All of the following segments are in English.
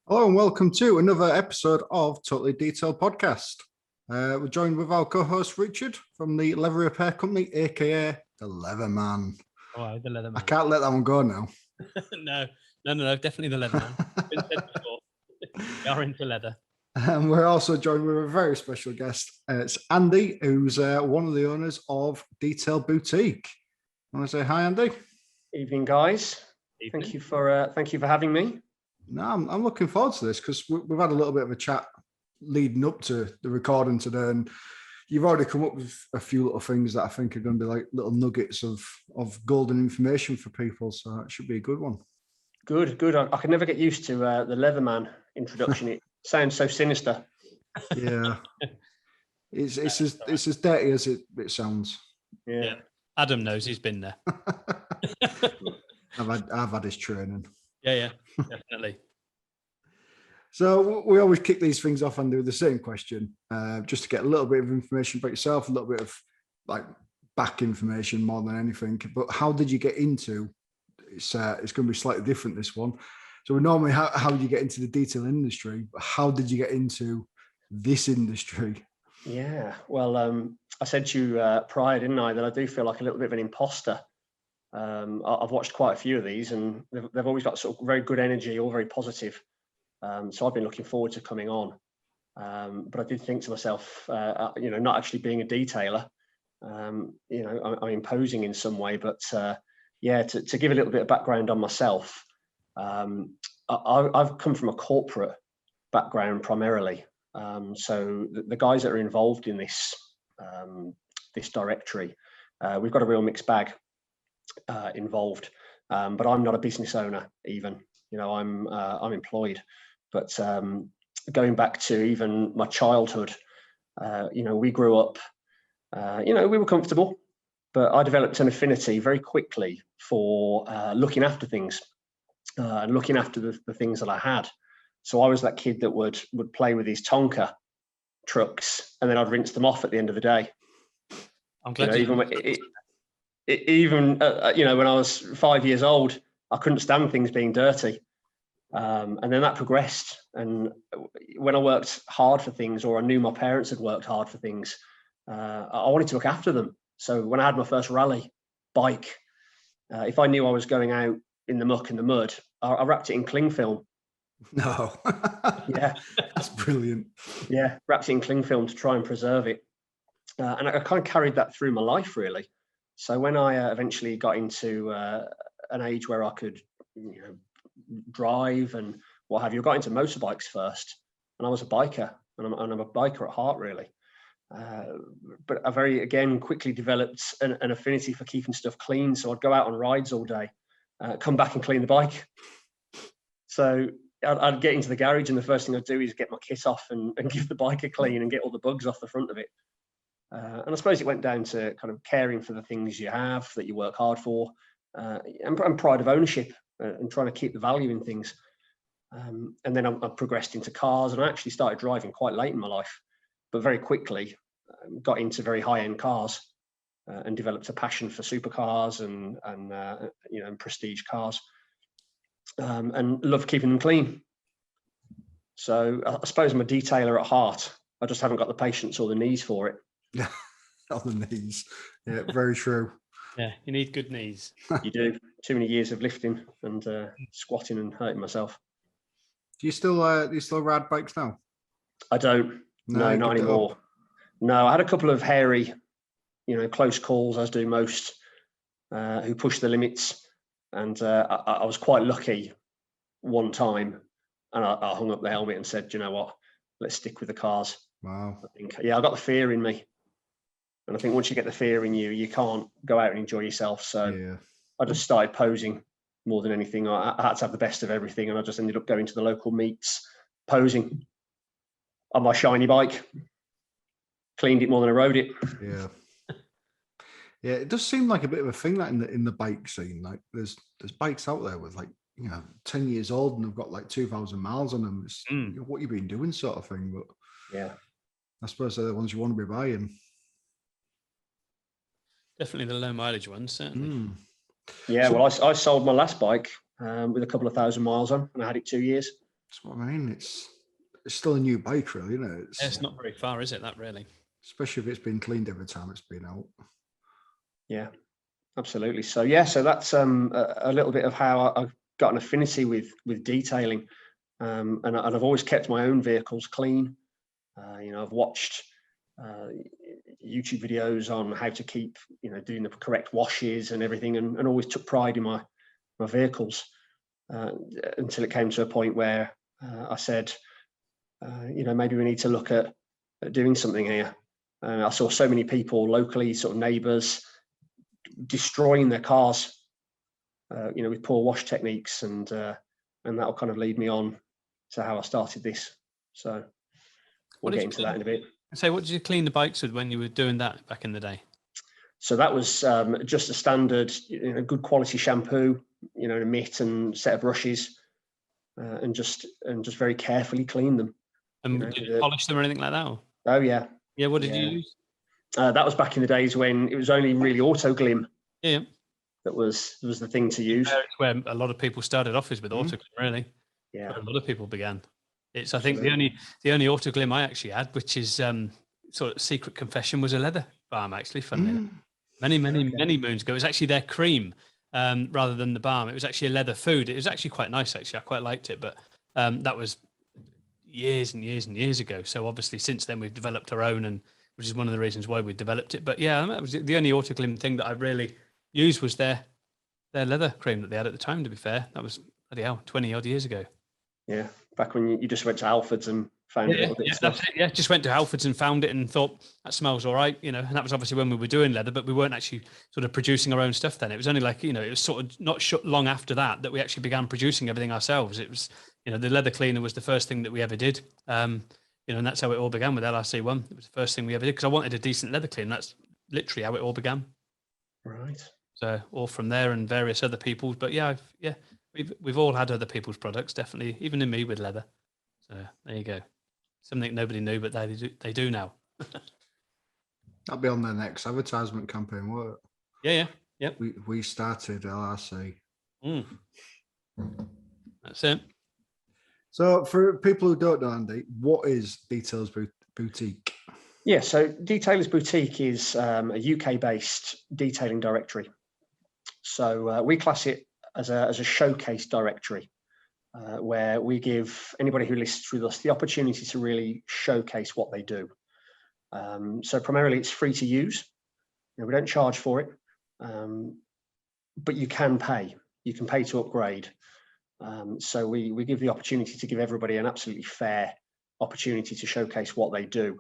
Hello and welcome to another episode of Totally Detailed Podcast. We're joined with our co-host Richard from the Leather Repair Company, aka the Leather Man. Oh, the Leather Man. I can't let that one go now. No, definitely the Leather Man. Been said before. We are into leather. And we're also joined with a very special guest. It's Andy, who's one of the owners of Detail Boutique. I want to say hi, Andy. Evening, guys. Evening. Thank you for having me. No, I'm looking forward to this because we've had a little bit of a chat leading up to the recording today, and you've already come up with a few little things that I think are going to be like little nuggets of golden information for people. So it should be a good one. Good. I can never get used to the Leatherman introduction. It sounds so sinister. Yeah, it's as dirty as it sounds. Yeah. Adam knows, he's been there. I've had his training. Yeah, definitely. So we always kick these things off and do the same question, just to get a little bit of information about yourself, a little bit of like back information more than anything. But how did you get into? It's going to be slightly different, this one. So we normally how did you get into the detail industry? But how did you get into this industry? Yeah. Well, I said to you prior, didn't I, that I do feel like a little bit of an imposter. I've watched quite a few of these, and they've always got sort of very good energy, all very positive. So I've been looking forward to coming on. But I did think to myself, not actually being a detailer, I'm imposing in some way. But to give a little bit of background on myself, I've come from a corporate background primarily. So the guys that are involved in this directory, we've got a real mixed bag involved. But I'm not a business owner even. I'm employed. But going back to even my childhood, we grew up, we were comfortable, but I developed an affinity very quickly for looking after things and looking after the things that I had. So I was that kid that would play with his Tonka trucks, and then I'd rinse them off at the end of the day. I'm glad when I was 5 years old, I couldn't stand things being dirty. And then that progressed. And when I worked hard for things, or I knew my parents had worked hard for things, I wanted to look after them. So when I had my first rally bike, if I knew I was going out in the muck and the mud, I wrapped it in cling film. No. Yeah. That's brilliant. Yeah, wrapped it in cling film to try and preserve it. And I kind of carried that through my life, really. So when I eventually got into an age where I could, drive and what have you, I got into motorbikes first, and I was a biker, and I'm a biker at heart, really. But I quickly developed an affinity for keeping stuff clean. So I'd go out on rides all day, come back and clean the bike. So I'd get into the garage, and the first thing I'd do is get my kit off and give the bike a clean and get all the bugs off the front of it. And I suppose it went down to kind of caring for the things you have that you work hard for, and pride of ownership, and trying to keep the value in things. And then I progressed into cars, and I actually started driving quite late in my life, but very quickly got into very high-end cars, and developed a passion for supercars and prestige cars, and love keeping them clean. So I suppose I'm a detailer at heart. I just haven't got the patience or the knees for it. Yeah, on the knees. Yeah, very true. Yeah, you need good knees. You do. Too many years of lifting and squatting and hurting myself. Do you still ride bikes now? I don't. No, not anymore. No, I had a couple of hairy, close calls, as do most, who push the limits. And I was quite lucky one time, and I hung up the helmet and said, you know what, let's stick with the cars. Wow. I got the fear in me. And I think once you get the fear in you, you can't go out and enjoy yourself. So yeah. I just started posing more than anything. I had to have the best of everything. And I just ended up going to the local meets, posing on my shiny bike. Cleaned it more than I rode it. Yeah. Yeah, it does seem like a bit of a thing that in the bike scene. Like there's bikes out there with 10 years old and they've got like 2,000 miles on them. It's what you've been doing sort of thing. But yeah, I suppose they're the ones you want to be buying. Definitely the low mileage ones, certainly. Yeah, well, I sold my last bike with a couple of thousand miles on, and I had it 2 years. That's what I mean. It's still a new bike, really, isn't it? It's not very far, is it? That really. Especially if it's been cleaned every time it's been out. Yeah, absolutely. So yeah, so that's a little bit of how I've got an affinity with detailing, and I've always kept my own vehicles clean. I've watched YouTube videos on how to keep, doing the correct washes and everything, and always took pride in my vehicles until it came to a point where I said, maybe we need to look at doing something here. I saw so many people locally, sort of neighbours, destroying their cars, with poor wash techniques, and that'll kind of lead me on to how I started this. So we'll get into that in a bit. So what did you clean the bikes with when you were doing that back in the day? So that was just a standard, good quality shampoo, a mitt and set of brushes, and just very carefully clean them. And did you polish them or anything like that? Or? Oh yeah. Yeah. What did you use? That was back in the days when it was only really auto glim. Yeah. That was the thing to use. It's where a lot of people started off is with auto glim, really. Yeah. Where a lot of people began. It's I think the only auto glim I actually had, which is sort of secret confession, was a leather balm. Actually, funnily enough. Many moons ago, it was actually their cream rather than the balm. It was actually a leather food. It was actually quite nice. Actually, I quite liked it, but that was years and years and years ago. So obviously, since then we've developed our own, and which is one of the reasons why we developed it. But yeah, that was the only auto glim thing that I really used was their leather cream that they had at the time. To be fair, that was 20 odd years ago. Yeah, back when you just went to Alfred's and found a little bit of stuff. Yeah, just went to Alfred's and found it and thought that smells all right, and that was obviously when we were doing leather, but we weren't actually sort of producing our own stuff then. It was only like, it was sort of not long after that we actually began producing everything ourselves. It was, the leather cleaner was the first thing that we ever did, and that's how it all began with LRC1. It was the first thing we ever did because I wanted a decent leather cleaner. That's literally how it all began. Right. So all from there and various other people's, but we've all had other people's products, definitely, even in me with leather. So there you go. Something nobody knew, but they do now. That'll be on their next advertisement campaign, won't it? Yeah. We started LRC. That's it. So for people who don't know, Andy, what is Details Boutique? Yeah, so Detailers Boutique is a UK-based detailing directory. So we class it as a showcase directory, where we give anybody who lists with us the opportunity to really showcase what they do. So primarily it's free to use. We don't charge for it, but you can pay. You can pay to upgrade. So we give the opportunity to give everybody an absolutely fair opportunity to showcase what they do.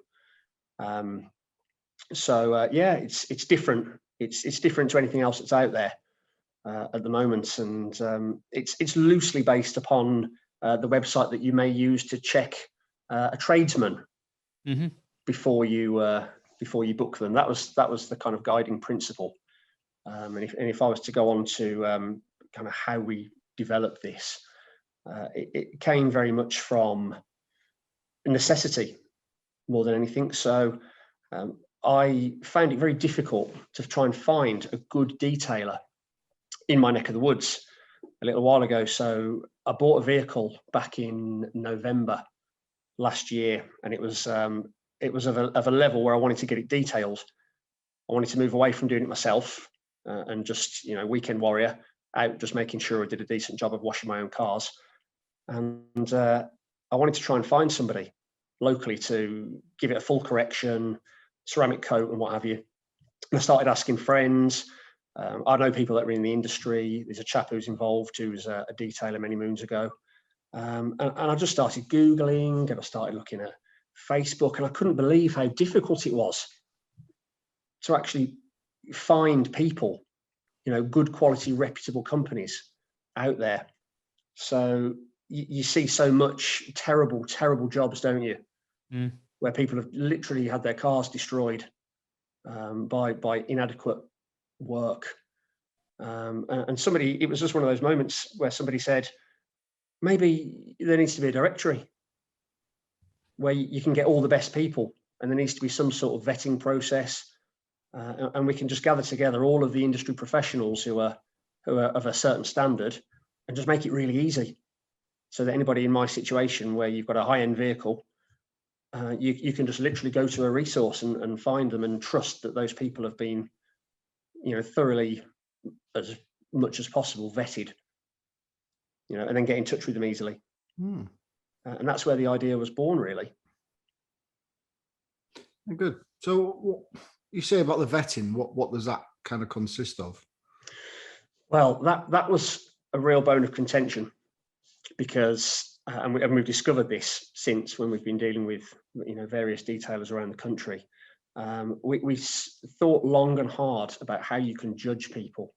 It's different. It's different to anything else that's out there at the moment, and it's loosely based upon the website that you may use to check a tradesman before you book them. That was the kind of guiding principle. And if I was to go on to kind of how we developed this, it came very much from necessity more than anything. So I found it very difficult to try and find a good detailer in my neck of the woods a little while ago. So I bought a vehicle back in November last year, and it was of a level where I wanted to get it detailed. I wanted to move away from doing it myself and just, weekend warrior out, just making sure I did a decent job of washing my own cars. And I wanted to try and find somebody locally to give it a full correction, ceramic coat and what have you. And I started asking friends. I know people that are in the industry. There's a chap who's involved who was a detailer many moons ago. And I just started Googling, and I started looking at Facebook, and I couldn't believe how difficult it was to actually find people, good quality, reputable companies out there. So you see so much terrible jobs, don't you? Where people have literally had their cars destroyed by inadequate work. And somebody, it was just one of those moments where somebody said, maybe there needs to be a directory where you can get all the best people, and there needs to be some sort of vetting process, and we can just gather together all of the industry professionals who are of a certain standard and just make it really easy. so that anybody in my situation where you've got a high-end vehicle, you can just literally go to a resource and find them and trust that those people have been, thoroughly, as much as possible, vetted, and then get in touch with them easily. And that's where the idea was born, really. Good. So what you say about the vetting, what does that kind of consist of? Well, that was a real bone of contention, because and we've discovered this since, when we've been dealing with various detailers around the country. We thought long and hard about how you can judge people.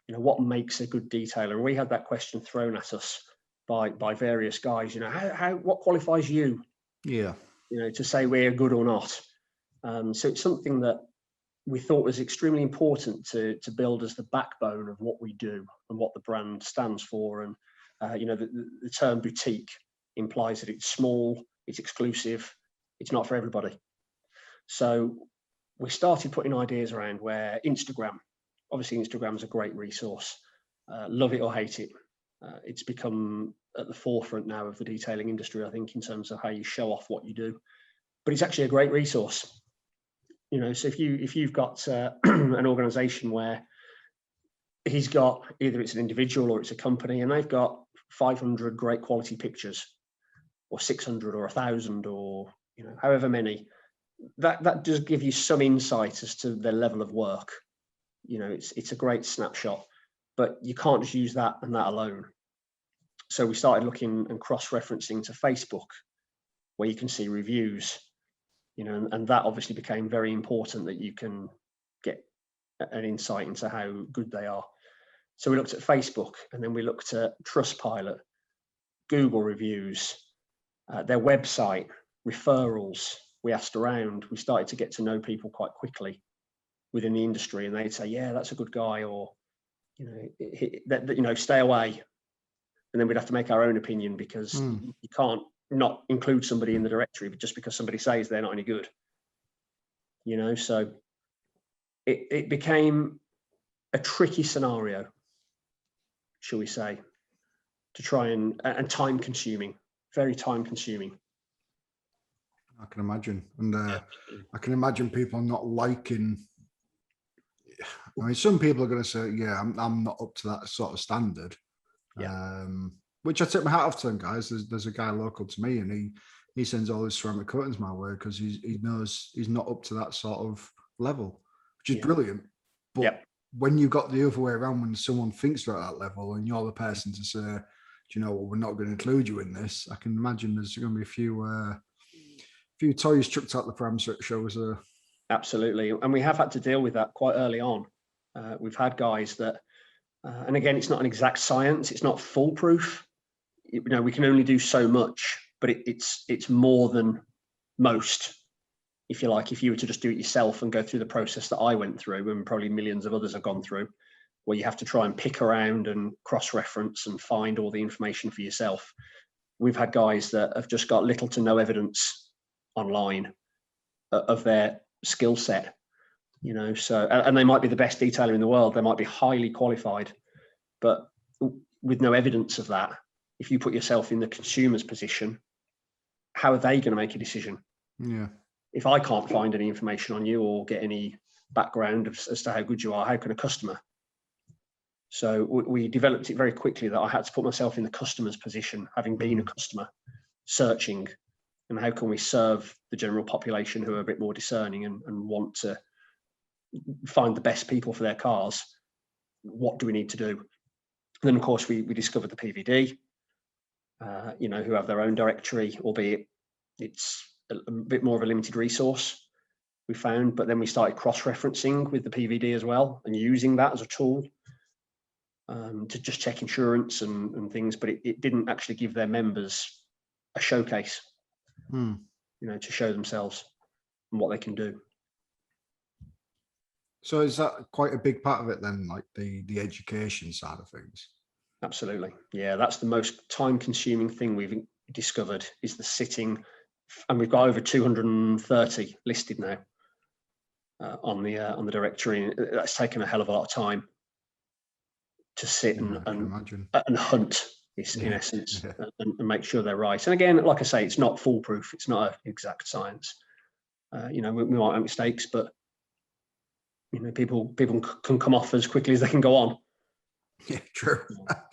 What makes a good detailer? And we had that question thrown at us by various guys. What qualifies you? Yeah. To say we're good or not. So it's something that we thought was extremely important to build as the backbone of what we do and what the brand stands for. And the term boutique implies that it's small, it's exclusive, it's not for everybody. So we started putting ideas around where obviously Instagram's a great resource, love it or hate it. It's become at the forefront now of the detailing industry, I think, in terms of how you show off what you do. But it's actually a great resource. So if you've got an organization where he's got, either it's an individual or it's a company, and they've got 500 great quality pictures, or 600 or 1,000 or however many, that does give you some insight as to their level of work. It's a great snapshot, but you can't just use that and that alone. So we started looking and cross-referencing to Facebook, where you can see reviews, and that obviously became very important, that you can get an insight into how good they are. So we looked at Facebook, and then we looked at Trustpilot, Google reviews, their website, referrals. We asked around. We started to get to know people quite quickly within the industry, and they'd say, yeah, that's a good guy, or stay away. And then we'd have to make our own opinion, because you can't not include somebody in the directory, but just because somebody says they're not any good. So it became a tricky scenario, shall we say, to try and time consuming, very time consuming. I can imagine. And I can imagine people not liking. I mean, some people are going to say, yeah, I'm not up to that sort of standard. Yeah. Which I tip my hat off to them guys. There's a guy local to me, and he sends all his ceramic coatings my way, because he knows he's not up to that sort of level, which is brilliant. But when you got the other way around, when someone thinks they're at that level and you're the person to say, do you know what, we're not going to include you in this, I can imagine there's going to be a few toys chucked out the pram, so it shows. Absolutely. And we have had to deal with that quite early on. We've had guys that, and again, it's not an exact science, it's not foolproof. We can only do so much, but it's more than most, if you like. If you were to just do it yourself and go through the process that I went through, and probably millions of others have gone through, where you have to try and pick around and cross-reference and find all the information for yourself. We've had guys that have just got little to no evidence online of their skill set, so, and they might be the best detailer in the world, they might be highly qualified, but with no evidence of that, if you put yourself in the consumer's position, how are they going to make a decision? Yeah. If I can't find any information on you or get any background as to how good you are, how can a customer? So we developed it very quickly that I had to put myself in the customer's position, having been a customer, searching, and how can we serve the general population who are a bit more discerning and want to find the best people for their cars? What do we need to do? And then, of course, we discovered the PVD, who have their own directory, albeit it's a bit more of a limited resource, we found. But then we started cross-referencing with the PVD as well, and using that as a tool to just check insurance and things. But it didn't actually give their members a showcase, to show themselves and what they can do. So is that quite a big part of it then, like the education side of things? Absolutely. Yeah, that's the most time-consuming thing we've discovered, is the sitting, and we've got over 230 listed now on the directory. That's taken a hell of a lot of time to sit and hunt It's in essence, and make sure they're right. And again, like I say, it's not foolproof. It's not an exact science. We might make mistakes, but people can come off as quickly as they can go on. Yeah, true.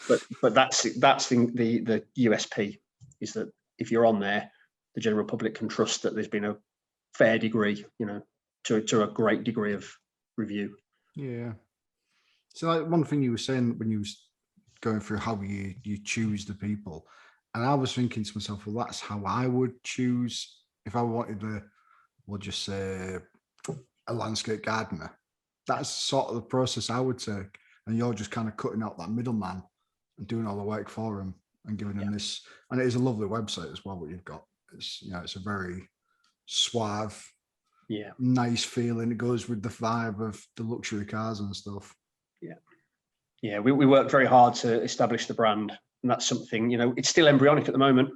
but that's the USP, is that if you're on there, the general public can trust that there's been a fair degree, to a great degree of review. Yeah. So like one thing you were saying when you was going through how you choose the people, and I was thinking to myself, well, that's how I would choose if I wanted we'll just say a landscape gardener. That's sort of the process I would take. And you're just kind of cutting out that middleman and doing all the work for them and giving them this. And it is a lovely website as well, what you've got. It's, it's a very suave, nice feeling. It goes with the vibe of the luxury cars and stuff. Yeah. We worked very hard to establish the brand, and that's something, it's still embryonic at the moment.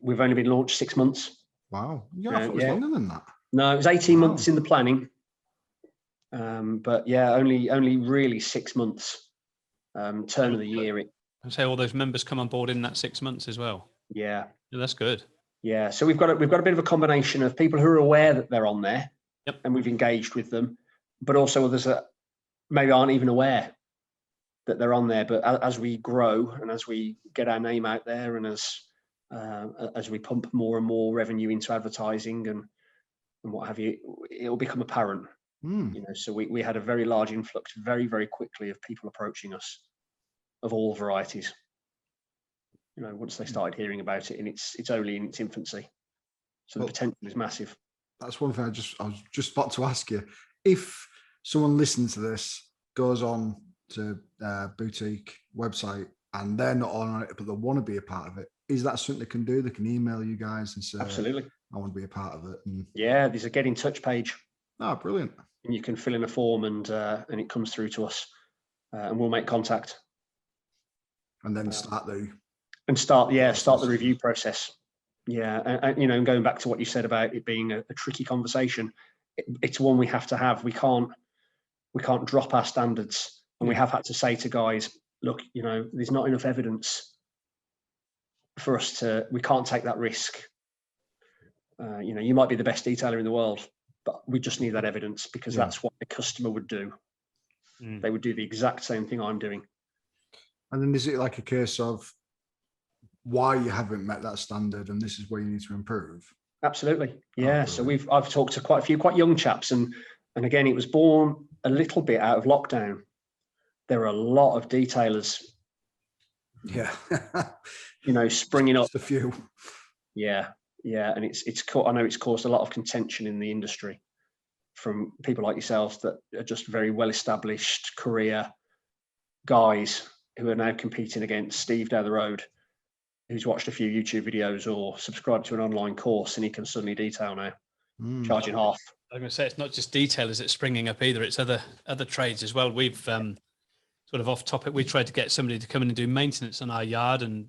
We've only been launched 6 months. Wow. Yeah, I thought it was longer than that. No, it was 18 months in the planning. But only really 6 months. Turn of the year. And say all those members come on board in that 6 months as well. Yeah, that's good. Yeah, so we've got a bit of a combination of people who are aware that they're on there, and we've engaged with them, but also others that maybe aren't even aware that they're on there. But as we grow and as we get our name out there, and as we pump more and more revenue into advertising and what have you, it'll become apparent. So we had a very large influx very, very quickly of people approaching us of all varieties. Once they started hearing about it, and it's only in its infancy, so the potential is massive. That's one thing I was just about to ask you. If someone listening to this goes on to boutique website and they're not on it, but they want to be a part of it, is that something they can do? They can email you guys and say, absolutely, I want to be a part of it. And there's a get in touch page. Oh, brilliant. And you can fill in a form and it comes through to us, and we'll make contact. And then start the review process. Yeah, and going back to what you said about it being a tricky conversation, it's one we have to have. We can't drop our standards, and we have had to say to guys, look, there's not enough evidence for us we can't take that risk. You might be the best detailer in the world, but we just need that evidence, because that's what the customer would do. They would do the exact same thing I'm doing. And then is it like a case of why you haven't met that standard and this is where you need to improve? Absolutely. Yeah. So I've talked to quite a few quite young chaps, and again, it was born a little bit out of lockdown. There are a lot of detailers. Yeah. Springing up. Just a few. Yeah. Yeah. And I know it's caused a lot of contention in the industry from people like yourselves that are just very well-established career guys who are now competing against Steve down the road, who's watched a few YouTube videos or subscribed to an online course, and he can suddenly detail now, charging half. I'm going to say it's not just detailers that's springing up either. It's other trades as well. We've sort of off topic. We tried to get somebody to come in and do maintenance on our yard and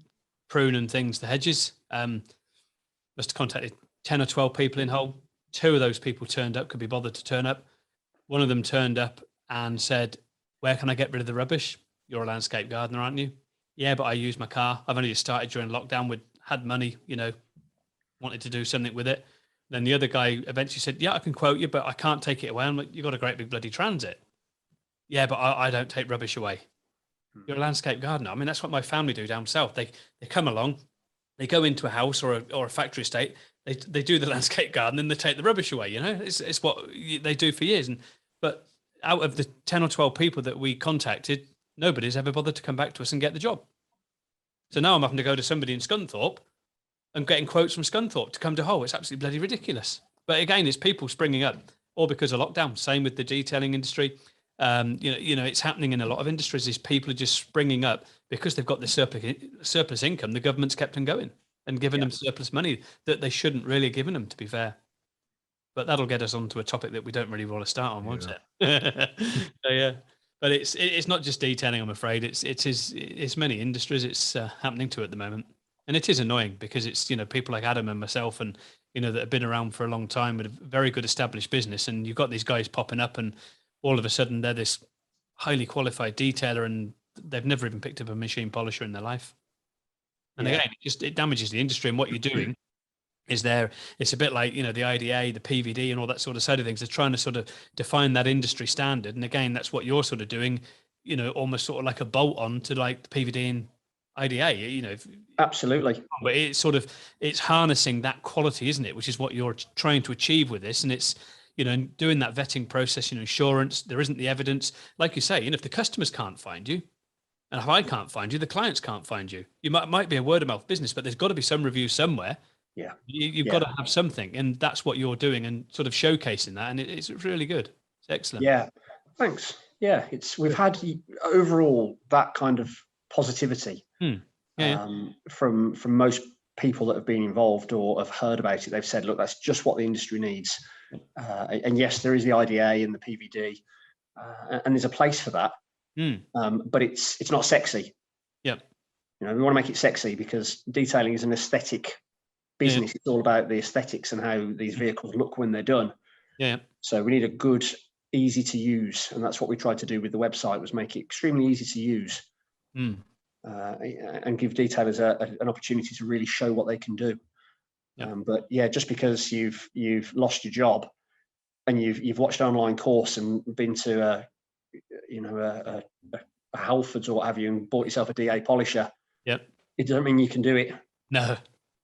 prune and things, the hedges. Must have contacted 10 or 12 people in Hull. 2 of those people turned up, could be bothered to turn up. One of them turned up and said, where can I get rid of the rubbish? You're a landscape gardener, aren't you? Yeah, but I use my car. I've only just started during lockdown. We had money, wanted to do something with it. Then the other guy eventually said, yeah, I can quote you, but I can't take it away. I'm like, you've got a great big bloody transit. Yeah, but I don't take rubbish away. You're a landscape gardener. I mean, that's what my family do down south. They come along, they go into a house or a factory estate, they do the landscape garden, and they take the rubbish away. It's what they do for years. But out of the 10 or 12 people that we contacted, nobody's ever bothered to come back to us and get the job. So now I'm having to go to somebody in Scunthorpe and getting quotes from Scunthorpe to come to Hull. It's absolutely bloody ridiculous. But again, it's people springing up, all because of lockdown. Same with the detailing industry. It's happening in a lot of industries. These people are just springing up because they've got this surplus income. The government's kept them going and given them surplus money that they shouldn't really have given them, to be fair. But that'll get us onto a topic that we don't really want to start on, won't it? So, yeah. But it's not just detailing, I'm afraid. It's many industries it's happening to at the moment, and it is annoying because it's people like Adam and myself and that have been around for a long time with a very good established business, and you've got these guys popping up, and all of a sudden they're this highly qualified detailer, and they've never even picked up a machine polisher in their life. And Yeah. again, it damages the industry. And what you're doing is it's a bit like, the IDA, the PVD and all that sort of side of things. They're trying to sort of define that industry standard. And again, that's what you're sort of doing, almost sort of like a bolt on to like the PVD and IDA, Absolutely. but it's harnessing that quality, isn't it? Which is what you're trying to achieve with this. And it's, doing that vetting process, insurance, there isn't the evidence. Like you say, if the customers can't find you, and if I can't find you, the clients can't find you. You might be a word of mouth business, but there's got to be some review somewhere. Yeah. You've got to have something, and that's what you're doing and sort of showcasing that. And it's really good. It's excellent. Yeah. Thanks. Yeah. We've had overall that kind of positivity from most people that have been involved or have heard about it. They've said, look, that's just what the industry needs. And yes, there is the IDA and the PVD, and there's a place for that. But it's not sexy. Yeah. We want to make it sexy because detailing is an aesthetic business. It's all about the aesthetics and how these vehicles look when they're done. Yeah. So we need a good, easy to use, and that's what we tried to do with the website, was make it extremely easy to use, and give detailers an opportunity to really show what they can do. But yeah, just because you've lost your job and you've watched an online course and been to a Halfords or what have you and bought yourself a DA polisher, it doesn't mean you can do it. No.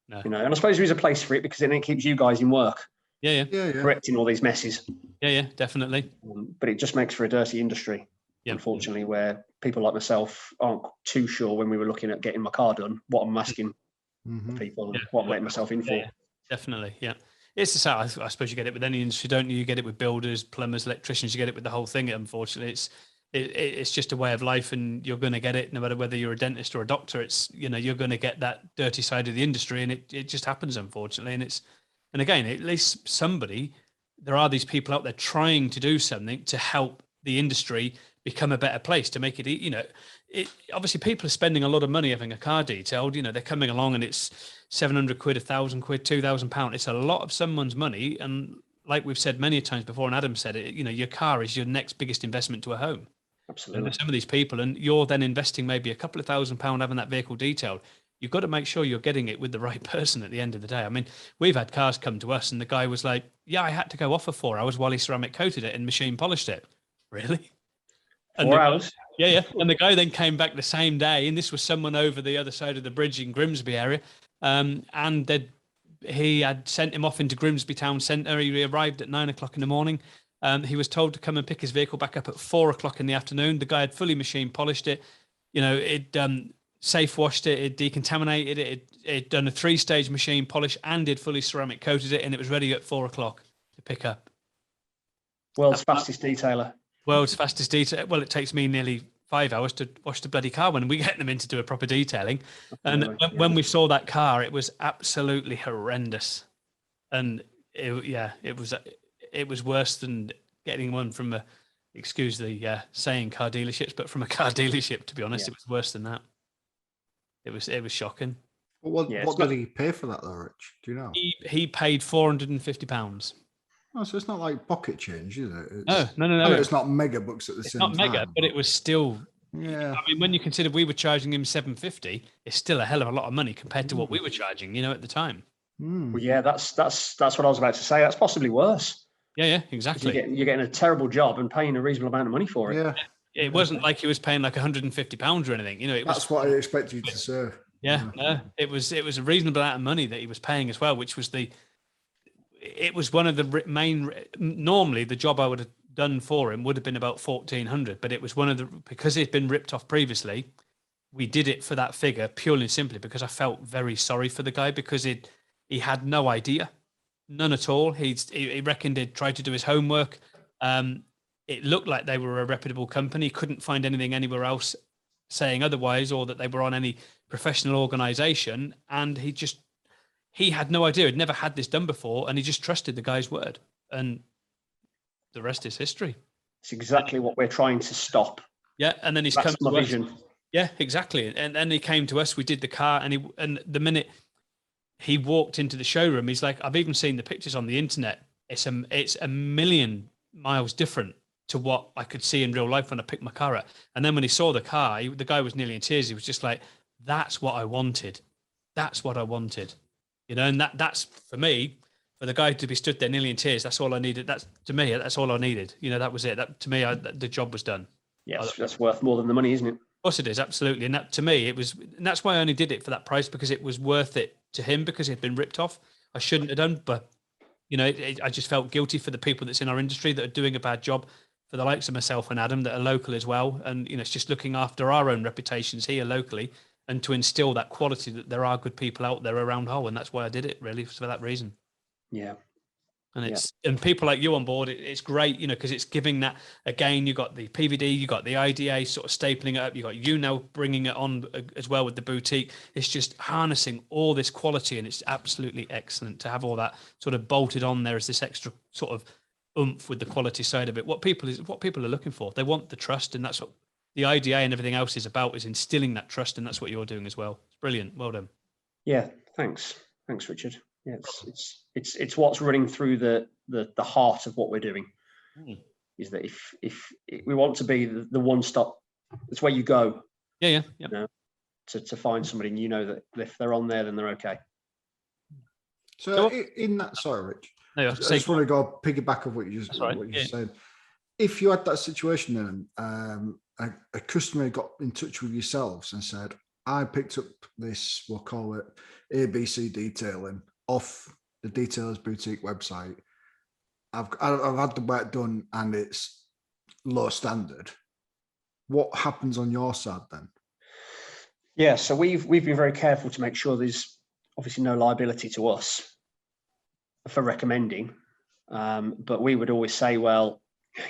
And I suppose there is a place for it because then it keeps you guys in work. Yeah. Correcting all these messes. Yeah, definitely. But it just makes for a dirty industry, unfortunately, where people like myself aren't too sure when we were looking at getting my car done what I'm asking people and what I'm letting myself in for. Yeah, definitely. Yeah. It's the same. I suppose you get it with any industry, don't you? You get it with builders, plumbers, electricians. You get it with the whole thing. Unfortunately, it's just a way of life, and you're going to get it no matter whether you're a dentist or a doctor. It's you're going to get that dirty side of the industry, and it just happens, unfortunately. And again, at least there are these people out there trying to do something to help the industry become a better place, to make it. Obviously people are spending a lot of money having a car detailed. They're coming along and it's 700 quid, 1,000 quid, 2,000 pound. It's a lot of someone's money. And like we've said many times before, and Adam said it, your car is your next biggest investment to a home. Absolutely. And some of these people, and you're then investing maybe a couple of £1,000 having that vehicle detailed. You've got to make sure you're getting it with the right person at the end of the day. I mean, we've had cars come to us and the guy was like, yeah, I had to go off for 4 hours while he ceramic coated it and machine polished it. Really? 4 hours? Yeah. And the guy then came back the same day, and this was someone over the other side of the bridge in Grimsby area. And he had sent him off into Grimsby town centre. He arrived at 9 o'clock in the morning. He was told to come and pick his vehicle back up at 4 o'clock in the afternoon. The guy had fully machine polished it. It safe washed it, it decontaminated it, it done a 3-stage machine polish, and did fully ceramic coated it, and it was ready at 4 o'clock to pick up. World's fastest detailer. World's fastest detailer. Well, it takes me nearly 5 hours to wash the bloody car when we get them in to do a proper detailing. And when we saw that car, it was absolutely horrendous. And it was worse than getting one from excuse the saying car dealerships, but from a car dealership, to be honest. It was worse than that. It was shocking. What did he pay for that though, Rich? Do you know? He paid £450. Oh, so it's not like pocket change, is it? No. I mean, it's not mega bucks at the same time. It's not mega, but it was still. Yeah. I mean, when you consider we were charging him $750, it's still a hell of a lot of money compared to what we were charging, at the time. Well, yeah, that's what I was about to say. That's possibly worse. Yeah, exactly. You're getting a terrible job and paying a reasonable amount of money for it. Yeah. It wasn't like he was paying like £150 or anything. That's what I expected you to say. Yeah, no, it was a reasonable amount of money that he was paying as well, which was it was one of the main. Normally, the job I would have done for him would have been about 1,400, but it was because he'd been ripped off previously. We did it for that figure purely and simply because I felt very sorry for the guy, because he had no idea, none at all. He reckoned he'd tried to do his homework. It looked like they were a reputable company. Couldn't find anything anywhere else saying otherwise, or that they were on any professional organization. And he had no idea. He'd never had this done before, and he just trusted the guy's word. And the rest is history. It's exactly what we're trying to stop. Yeah, and then That's my vision. Yeah, exactly. And then he came to us. We did the car, and the minute he walked into the showroom, he's like, I've even seen the pictures on the internet. It's a million miles different to what I could see in real life when I picked my car up. And then when he saw the car, the guy was nearly in tears. He was just like, that's what I wanted. That's what I wanted. You know, and that's for me, for the guy to be stood there nearly in tears, that's all I needed. That's to me, that's all I needed. You know, that was it. That to me, the job was done. Yes, that's worth more than the money, isn't it? Of course it is, absolutely. And that to me, it was, and that's why I only did it for that price, because it was worth it to him, because he'd been ripped off. I shouldn't have done, but you know, I just felt guilty for the people that's in our industry that are doing a bad job, for the likes of myself and Adam that are local as well. And, you know, it's just looking after our own reputations here locally and to instill that quality that there are good people out there around Hull. And that's why I did it, really, for that reason. Yeah. And it's, and people like you on board, it's great, you know, because it's giving that, again, you got the PVD, you got the IDA sort of stapling it up, you got you now bringing it on as well with the boutique. It's just harnessing all this quality, and it's absolutely excellent to have all that sort of bolted on there as this extra sort of oomph with the quality side of it. What people are looking for, they want the trust, and that's what the IDA and everything else is about, is instilling that trust, and that's what you're doing as well. It's brilliant. Well done. Yeah, thanks, Richard. Yeah, it's what's running through the heart of what we're doing. Is that if we want to be the one stop, it's where you go. Yeah. You know, to find somebody, and you know that if they're on there, then they're okay. So in that, sorry, Rich, I just want to go piggyback of what you just said. If you had that situation then, a customer got in touch with yourselves and said, I picked up this, we'll call it ABC detailing, off the Detailers Boutique website. I've had the work done and it's low standard. What happens on your side then? Yeah, so we've been very careful to make sure there's obviously no liability to us for recommending, but we would always say, well,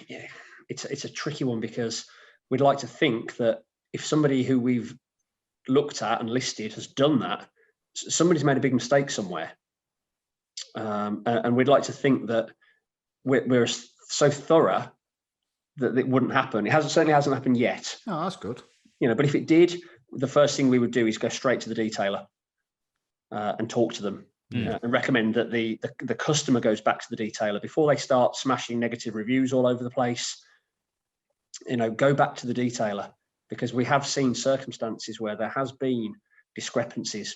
yeah, it's a tricky one, because we'd like to think that if somebody who we've looked at and listed has done that, somebody's made a big mistake somewhere. And we'd like to think that we're so thorough that it wouldn't happen. It certainly hasn't happened yet. Oh, that's good. You know, but if it did, the first thing we would do is go straight to the detailer and talk to them and recommend that the customer goes back to the detailer before they start smashing negative reviews all over the place. You know, go back to the detailer, because we have seen circumstances where there has been discrepancies.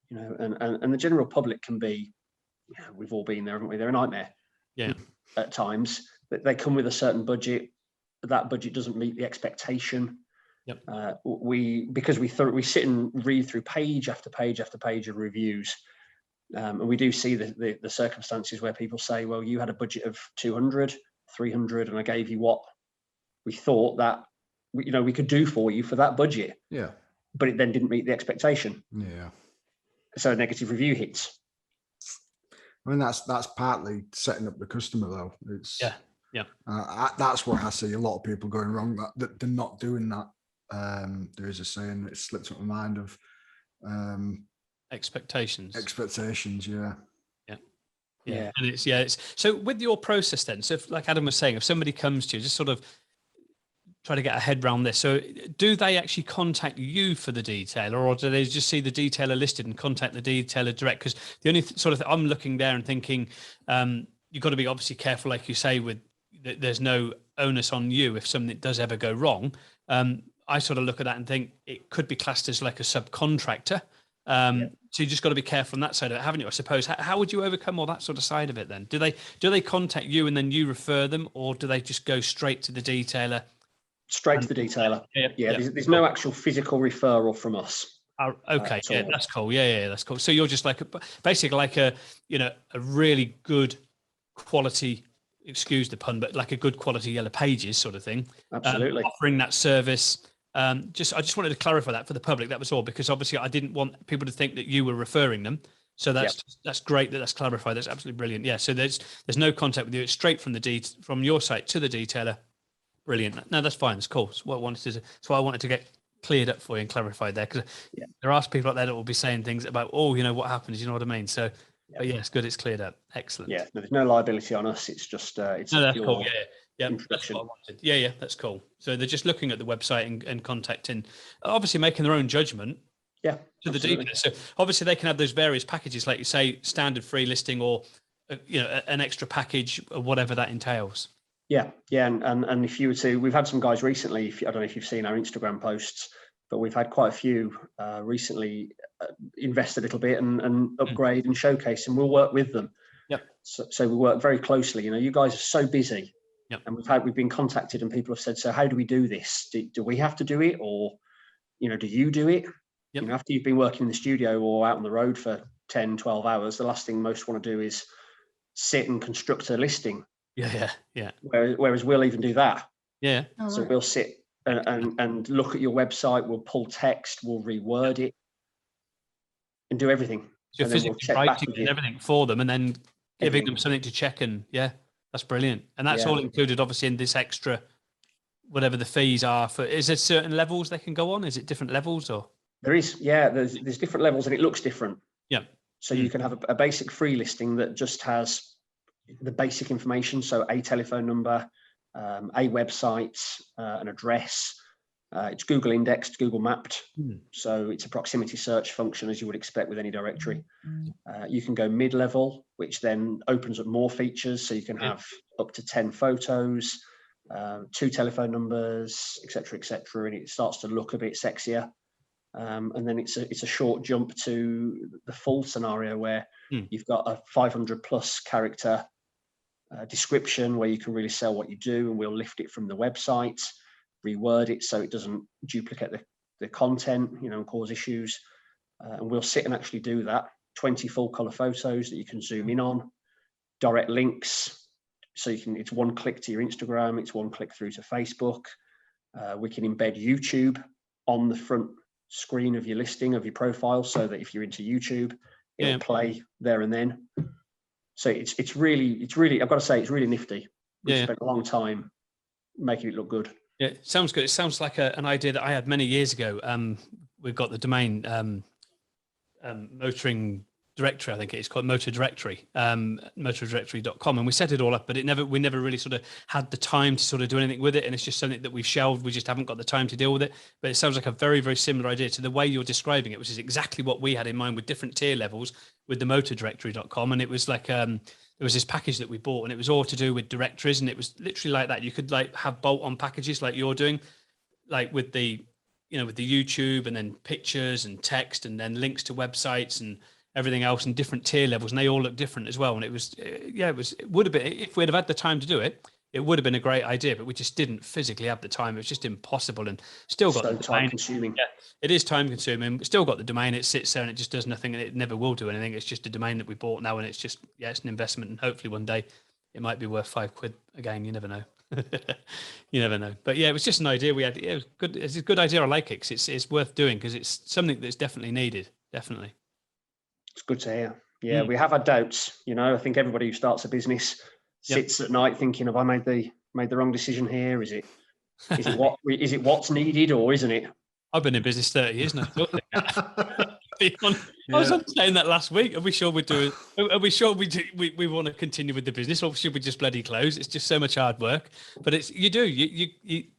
You know, and the general public can be, you know, we've all been there, haven't we? They're a nightmare. Yeah. At times, that they come with a certain budget. That budget doesn't meet the expectation. Yep. Because we sit and read through page after page after page of reviews, and we do see the circumstances where people say, well, you had a budget of 200, 300, and I gave you what we thought that we could do for you for that budget. Yeah. But it then didn't meet the expectation. Yeah. So a negative review hits. I mean, that's partly setting up the customer, though. It's that's where I see a lot of people going wrong, that they're not doing that. There is a saying that slips up my mind of expectations. Yeah. And it's so with your process then, so if, like Adam was saying, if somebody comes to you, just sort of try to get a head around this. So do they actually contact you for the detailer, or do they just see the detailer listed and contact the detailer direct? Because the only sort of I'm looking there and thinking, you've got to be obviously careful, like you say, with there's no onus on you if something does ever go wrong. I sort of look at that and think it could be classed as like a subcontractor. So you just got to be careful on that side of it, haven't you? I suppose. How would you overcome all that sort of side of it then? Do they contact you and then you refer them, or do they just go straight to the detailer? Straight to the detailer. Yeah. There's no actual physical referral from us. Okay. That's cool. Yeah, that's cool. So you're just like basically like a really good quality, excuse the pun, but like a good quality Yellow Pages sort of thing. Absolutely. Offering that service. I just wanted to clarify that for the public. That was all, because obviously I didn't want people to think that you were referring them. So that's great that's clarified. That's absolutely brilliant. Yeah. So there's no contact with you. It's straight from from your site to the detailer. Brilliant. No, that's fine. It's cool. It's what I wanted to get cleared up for you and clarified there, because there are people out there that will be saying things about, what happens? You know what I mean? So, but it's good. It's cleared up. Excellent. Yeah. No, there's no liability on us. It's just that's cool. Yeah. That's what I wanted. Yeah. That's cool. So they're just looking at the website and contacting, obviously making their own judgment. Yeah. To the detailer. So obviously they can have those various packages, like you say, standard free listing, or an extra package, or whatever that entails. Yeah, and if you were to, we've had some guys recently. I don't know if you've seen our Instagram posts, but we've had quite a few recently invest a little bit and upgrade and showcase, and we'll work with them. Yep. So we work very closely. You guys are so busy. Yep. And we've been contacted, and people have said, so how do we do this? Do we have to do it, or do you do it? Yep. After you've been working in the studio or out on the road for 10, 12 hours, the last thing most want to do is sit and construct a listing. Yeah. Whereas we'll even do that. Yeah. So we'll sit and look at your website. We'll pull text. We'll reword it and do everything. So physically writing and everything for them, and then giving them something to check. And that's brilliant. And that's all included, obviously, in this extra, whatever the fees are for. Is there certain levels they can go on? Is it different levels or? There is. Yeah, there's different levels, and it looks different. Yeah. So you can have a basic free listing that just has the basic information. So a telephone number, a website, an address. It's Google indexed, Google mapped. So it's a proximity search function, as you would expect with any directory. You can go mid-level, which then opens up more features. So you can have up to 10 photos, 2 telephone numbers, etc., and it starts to look a bit sexier. And then it's a short jump to the full scenario where you've got a 500 plus character description where you can really sell what you do, and we'll lift it from the website, reword it so it doesn't duplicate the content, and cause issues. And we'll sit and actually do that. 20 full color photos that you can zoom in on, direct links. So it's one click to your Instagram, it's one click through to Facebook. We can embed YouTube on the front screen of your listing, of your profile, so that if you're into YouTube, it'll play there and then. So it's really, I've got to say, it's really nifty. We spent a long time making it look good. Yeah, it sounds good. It sounds like an idea that I had many years ago. We've got the domain motoring directory, I think it's called Motor Directory, motordirectory.com, and we set it all up, but we never really sort of had the time to sort of do anything with it, and it's just something that we've shelved. We just haven't got the time to deal with it. But it sounds like a very, very similar idea to the way you're describing it, which is exactly what we had in mind with different tier levels with the motordirectory.com. And it was like there was this package that we bought, and it was all to do with directories, and it was literally like that. You could like have bolt-on packages like you're doing, like with the with the YouTube, and then pictures and text, and then links to websites and everything else in different tier levels, and they all look different as well. And it would have been, if we'd have had the time to do it, it would have been a great idea, but we just didn't physically have the time. It was just impossible, and still got the time consuming. Yeah, it is time consuming. Still got the domain. It sits there and it just does nothing, and it never will do anything. It's just a domain that we bought now, and it's just it's an investment, and hopefully one day it might be worth £5 again. You never know. You never know. But yeah, it was just an idea we had. It was good. It's a good idea. I like it because it's worth doing, because it's something that's definitely needed. Definitely. It's good to hear. Yeah, we have had doubts. I think everybody who starts a business sits at night thinking, have I made the wrong decision here? Is it what's needed, or isn't it? I've been in business 30 years now. I was saying that last week. Are we sure we're doing? Are we sure we want to continue with the business, or should we just bloody close? It's just so much hard work. But it's you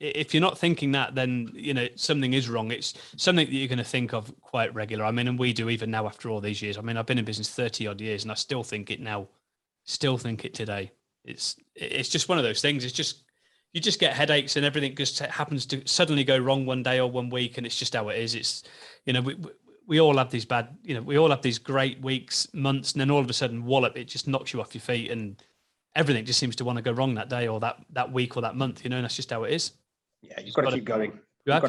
if you're not thinking that, then something is wrong. It's something that you're going to think of quite regular. I mean, and we do even now after all these years. I mean, I've been in business 30 odd years, and I still think it now. Still think it today. It's just one of those things. It's just you just get headaches, and everything just happens to suddenly go wrong one day or 1 week, and it's just how it is. It's we all have these bad, we all have these great weeks, months, and then all of a sudden, wallop, it just knocks you off your feet, and everything just seems to want to go wrong that day or that week or that month, and that's just how it is. Yeah, you've got to keep going. You've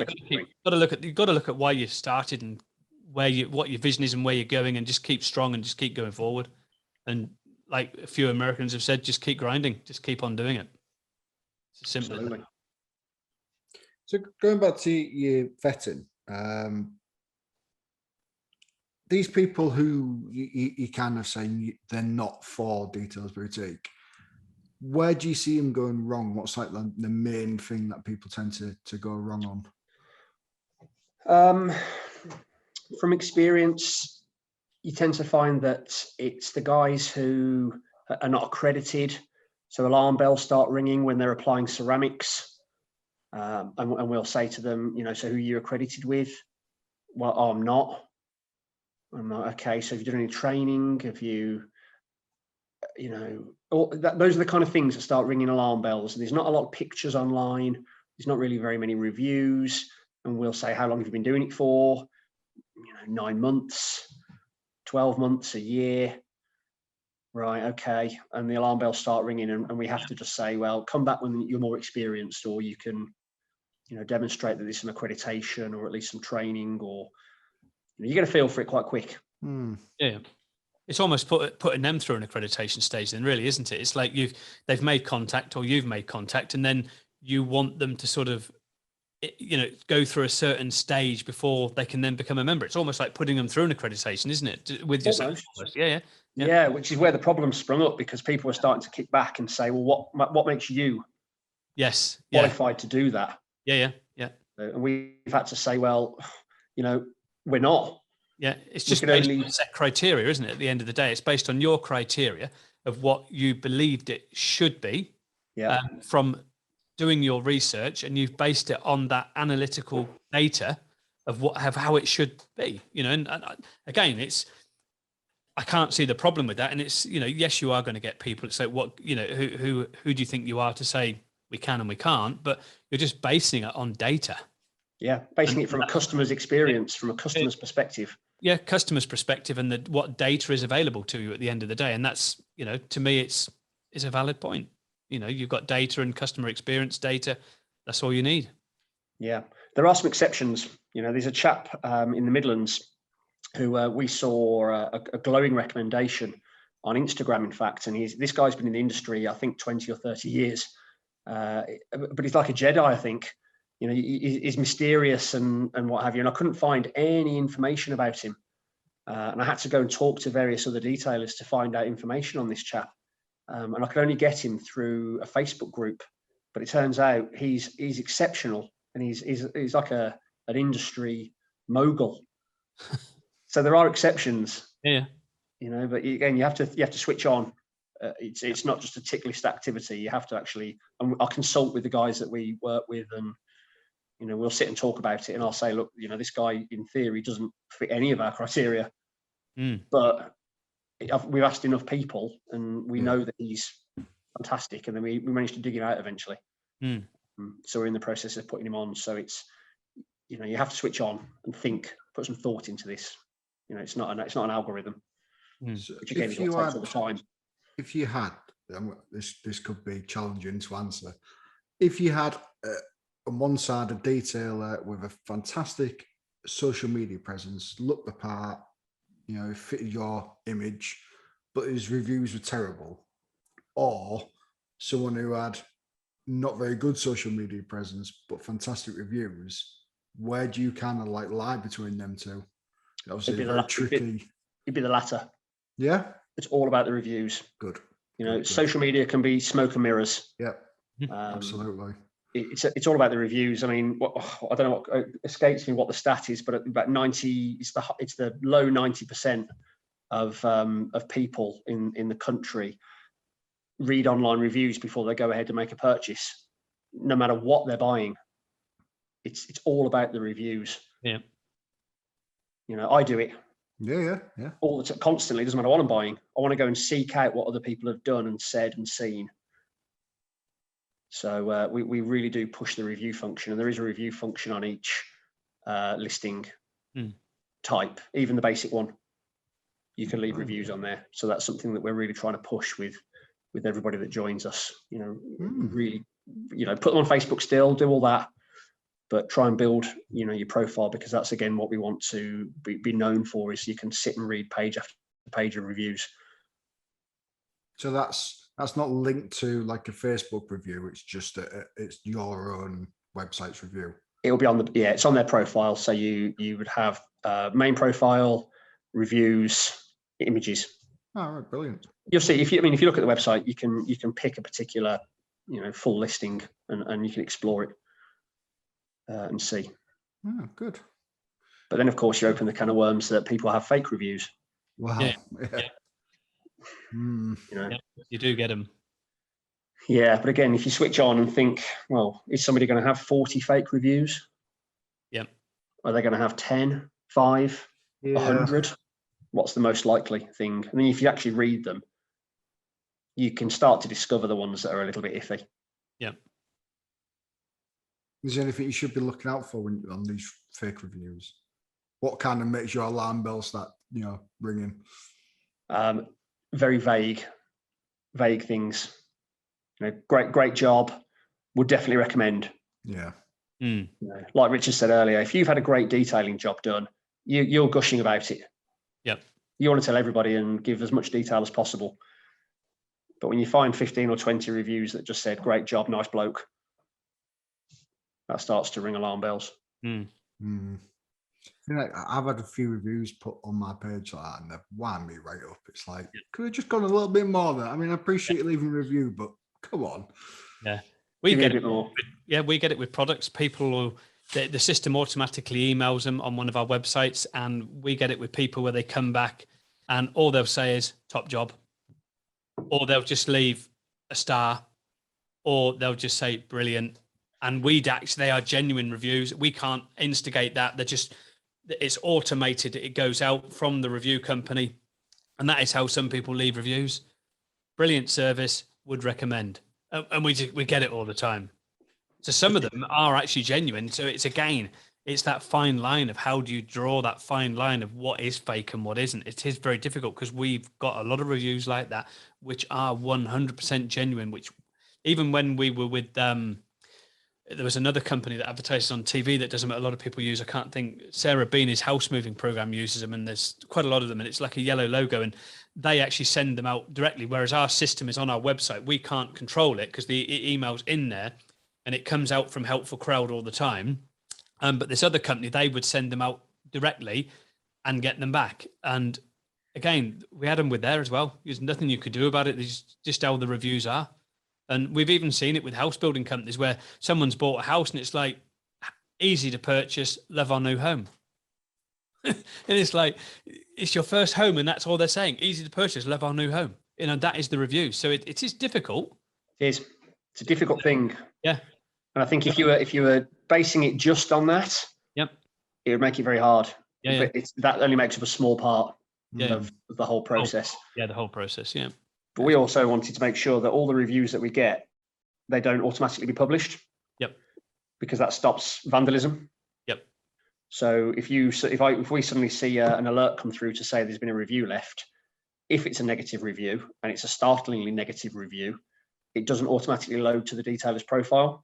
got to look at why you started and what your vision is and where you're going, and just keep strong and just keep going forward. And like a few Americans have said, just keep grinding, just keep on doing it. It's simple. Absolutely. So going back to your vetting, these people who you kind of saying they're not for Details Boutique, where do you see them going wrong? What's like the main thing that people tend to go wrong on? From experience, you tend to find that it's the guys who are not accredited. So alarm bells start ringing when they're applying ceramics. And we'll say to them, so who are you accredited with? Well, I'm not. I'm not. Okay, so have you done any training? Have you you know, those are the kind of things that start ringing alarm bells. There's not a lot of pictures online. There's not really very many reviews. And we'll say, how long have you been doing it for? You know, 9 months, 12 months, a year. Right, okay. And the alarm bells start ringing, and we have to just say, well, come back when you're more experienced, or you can, you know, demonstrate that there's some accreditation or at least some training, or you get a feel for it quite quick. Yeah. It's almost putting them through an accreditation stage then, really, isn't it? It's like they've made contact, or you've made contact, and then you want them to sort of, you know, go through a certain stage before they can then become a member. It's almost like putting them through an accreditation, isn't it? With yourself. Yeah, which is where the problem sprung up, because people were starting to kick back and say, well, what makes you qualified to do that? Yeah. And we've had to say, well, you know, we're not. Yeah, it's just based on set criteria, isn't it? At the end of the day, it's based on your criteria of what you believed it should be from doing your research, and you've based it on that analytical data of how it should be. You know, and again, I can't see the problem with that. And it's, you know, yes, you are going to get people to say, what, you know, who do you think you are to say we can and we can't? But you're just basing it on data. Yeah, basing it from a customer's experience, from a customer's perspective. Yeah, customer's perspective, and what data is available to you at the end of the day. And that's, you know, to me, it's a valid point. You know, you've got data and customer experience data. That's all you need. Yeah, there are some exceptions. You know, there's a chap in the Midlands who we saw a glowing recommendation on Instagram, in fact. And this guy's been in the industry, I think, 20 or 30 years. But he's like a Jedi, I think. You know, he's mysterious and what have you. And I couldn't find any information about him. And I had to go and talk to various other detailers to find out information on this chap. And I could only get him through a Facebook group. But it turns out he's exceptional, and he's like an industry mogul. So there are exceptions. Yeah. You know, but again, you have to switch on. It's not just a tick list activity. You have to actually. I'll consult with the guys that we work with, and you know, we'll sit and talk about it. And I'll say, look, you know, this guy in theory doesn't fit any of our criteria, but we've asked enough people, and we know that he's fantastic. And then we managed to dig him out eventually. So we're in the process of putting him on. So it's, you know, you have to switch on and think, put some thought into this. You know, it's not an algorithm. So which again, takes all the time. If you had, this could be challenging to answer. If you had on one side a detailer with a fantastic social media presence, looked the part, you know, fitted your image, but his reviews were terrible, or someone who had not very good social media presence but fantastic reviews, where do you kind of like lie between them two? Obviously, very tricky. It'd be the latter. Yeah, it's all about the reviews. Good. You know, social media can be smoke and mirrors. Yeah, absolutely. It's all about the reviews. I mean, I don't know what escapes me what the stat is, but about 90, it's the low 90% of people in the country read online reviews before they go ahead to make a purchase, no matter what they're buying. It's all about the reviews. Yeah. You know, I do it. Yeah. All the time, constantly. It doesn't matter what I'm buying. I want to go and seek out what other people have done and said and seen. So we really do push the review function, and there is a review function on each listing type, even the basic one. You can leave reviews on there. So that's something that we're really trying to push with everybody that joins us. You know, really, you know, put them on Facebook still, do all that, but try and build, you know, your profile, because that's again what we want to be known for, is you can sit and read page after page of reviews. So that's not linked to like a Facebook review. It's just it's your own website's review. It'll be on it's on their profile. So you would have main profile, reviews, images. Oh, right, brilliant. You'll see if you look at the website, you can pick a particular, you know, full listing and you can explore it and see. Oh, good. But then of course you open the can of worms that people have fake reviews. Wow. Yeah. You know, you do get them. Yeah, but again, if you switch on and think, well, is somebody going to have 40 fake reviews? Yeah. Are they going to have 10, 5, 100? What's the most likely thing? And then if you actually read them, you can start to discover the ones that are a little bit iffy. Yeah. Is there anything you should be looking out for on these fake reviews? What kind of makes your alarm bells start, ringing? Very vague things. Great job. Would definitely recommend. Yeah. Like Richard said earlier, if you've had a great detailing job done, you're gushing about it. Yep. You want to tell everybody and give as much detail as possible. But when you find 15 or 20 reviews that just said, great job, nice bloke, that starts to ring alarm bells. I've had a few reviews put on my page like that, and they've wound me right up. It's like, could have just gone a little bit more there. I mean, I appreciate you leaving a review, but come on. Yeah. We get it more. We get it with products. People will, the system automatically emails them on one of our websites, and we get it with people where they come back and all they'll say is top job, or they'll just leave a star, or they'll just say brilliant. And they are genuine reviews. We can't instigate that. It's automated. It goes out from the review company. And that is how some people leave reviews. Brilliant service, would recommend. And we get it all the time. So some of them are actually genuine. So it's that fine line of how do you draw that fine line of what is fake and what isn't. It is very difficult because we've got a lot of reviews like that, which are 100% genuine, which even when we were with, there was another company that advertises on TV that a lot of people use. I can't think. Sarah Beanie's house moving program uses them, and there's quite a lot of them, and it's like a yellow logo, and they actually send them out directly. Whereas our system is on our website, we can't control it because the email's in there, and it comes out from Helpful Crowd all the time. But this other company, they would send them out directly and get them back. And again, we had them with there as well. There's nothing you could do about it. It's just how the reviews are. And we've even seen it with house building companies where someone's bought a house and it's like easy to purchase, love our new home. And it's like, it's your first home and that's all they're saying. Easy to purchase, love our new home. That is the review. So it is difficult. It is. It's a difficult thing. Yeah. And I think if you were basing it just on that, yep, it would make it very hard. Yeah. But that only makes up a small part of the whole process. The whole process. Yeah. But we also wanted to make sure that all the reviews that we get, they don't automatically be published. Yep. Because that stops vandalism. Yep. So if we suddenly see an alert come through to say there's been a review left, if it's a negative review and it's a startlingly negative review, it doesn't automatically load to the detailer's profile.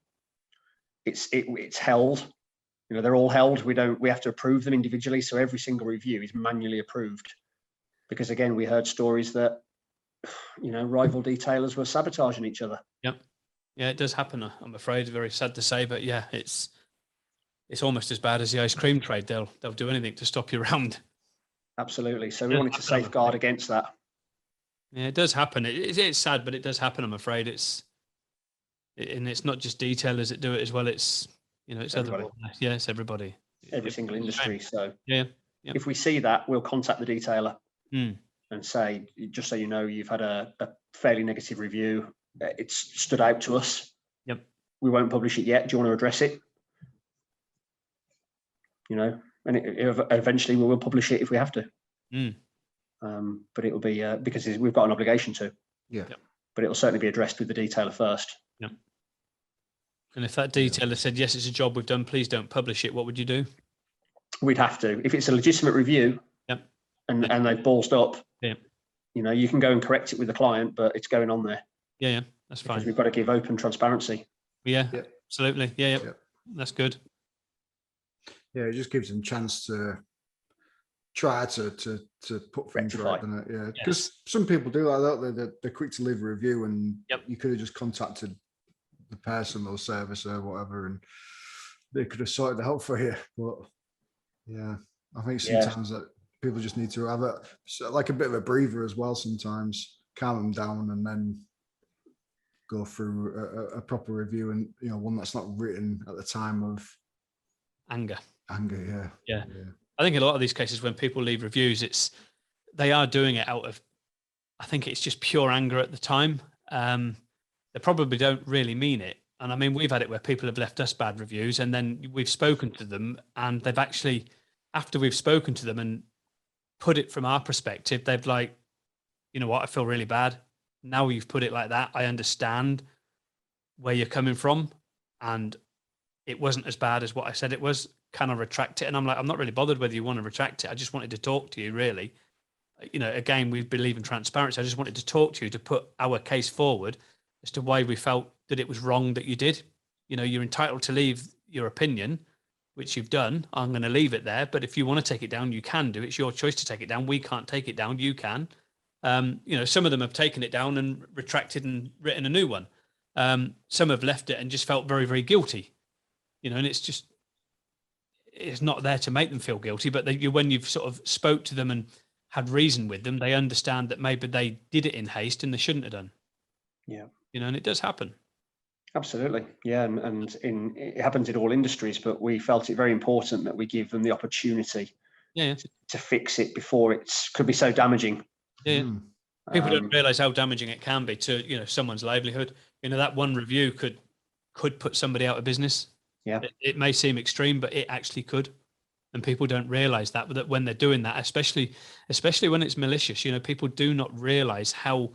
It's held. They're all held. We have to approve them individually. So every single review is manually approved. Because again, we heard stories that rival detailers were sabotaging each other. Yep. Yeah, it does happen. I'm afraid, very sad to say, but yeah, it's almost as bad as the ice cream trade. They'll do anything to stop you around. Absolutely. So we wanted to safeguard against that. Yeah, it does happen. It's sad, but it does happen. I'm afraid and it's not just detailers that do it as well. It's it's everybody. It's everybody. Every single industry. So yeah. If we see that, we'll contact the detailer. And say, just so you know, you've had a fairly negative review. It's stood out to us. Yep. We won't publish it yet. Do you want to address it? And eventually we will publish it if we have to. But it will be because we've got an obligation to. Yeah. Yep. But it will certainly be addressed with the detailer first. Yeah. And if that detailer said, yes, it's a job we've done, please don't publish it, what would you do? We'd have to. If it's a legitimate review, and they've ballsed up, you can go and correct it with the client, but it's going on there. Yeah, that's fine. Because we've got to give open transparency. Yeah, absolutely. Yeah, that's good. Yeah, it just gives them a chance to try to put things right, doesn't it? Yeah, because some people do like that. They're quick to leave a review, and you could have just contacted the person or service or whatever, and they could have sorted it out for you. But yeah, I think sometimes that people just need to have a bit of a breather as well. Sometimes calm them down and then go through a proper review, and one that's not written at the time of anger. Yeah. I think in a lot of these cases when people leave reviews, they are doing it out of, I think it's just pure anger at the time. They probably don't really mean it. And I mean, we've had it where people have left us bad reviews and then we've spoken to them and they've actually, after we've spoken to them and put it from our perspective, they've like, you know what, I feel really bad. now you've put it like that, I understand where you're coming from, and it wasn't as bad as what I said it was. Can I retract it? And I'm like, I'm not really bothered whether you want to retract it. I just wanted to talk to you, really. You know, again, we believe in transparency. I just wanted to talk to you to put our case forward as to why we felt that it was wrong that you did. You know, you're entitled to leave your opinion, which you've done. I'm going to leave it there. But if you want to take it down, you can do. It's your choice to take it down. We can't take it down. You can. You know, some of them have taken it down and retracted and written a new one. Some have left it and just felt very, very guilty. You know, and it's not there to make them feel guilty. But when you've sort of spoke to them and had reason with them, they understand that maybe they did it in haste and they shouldn't have done. Yeah. You know, and it does happen. Absolutely. Yeah. And it happens in all industries, but we felt it very important that we give them the opportunity to fix it before it could be so damaging. Yeah. People don't realize how damaging it can be to, you know, someone's livelihood. You know, that one review could put somebody out of business. Yeah. It may seem extreme, but it actually could. And people don't realize that when they're doing that, especially when it's malicious. You know, people do not realize how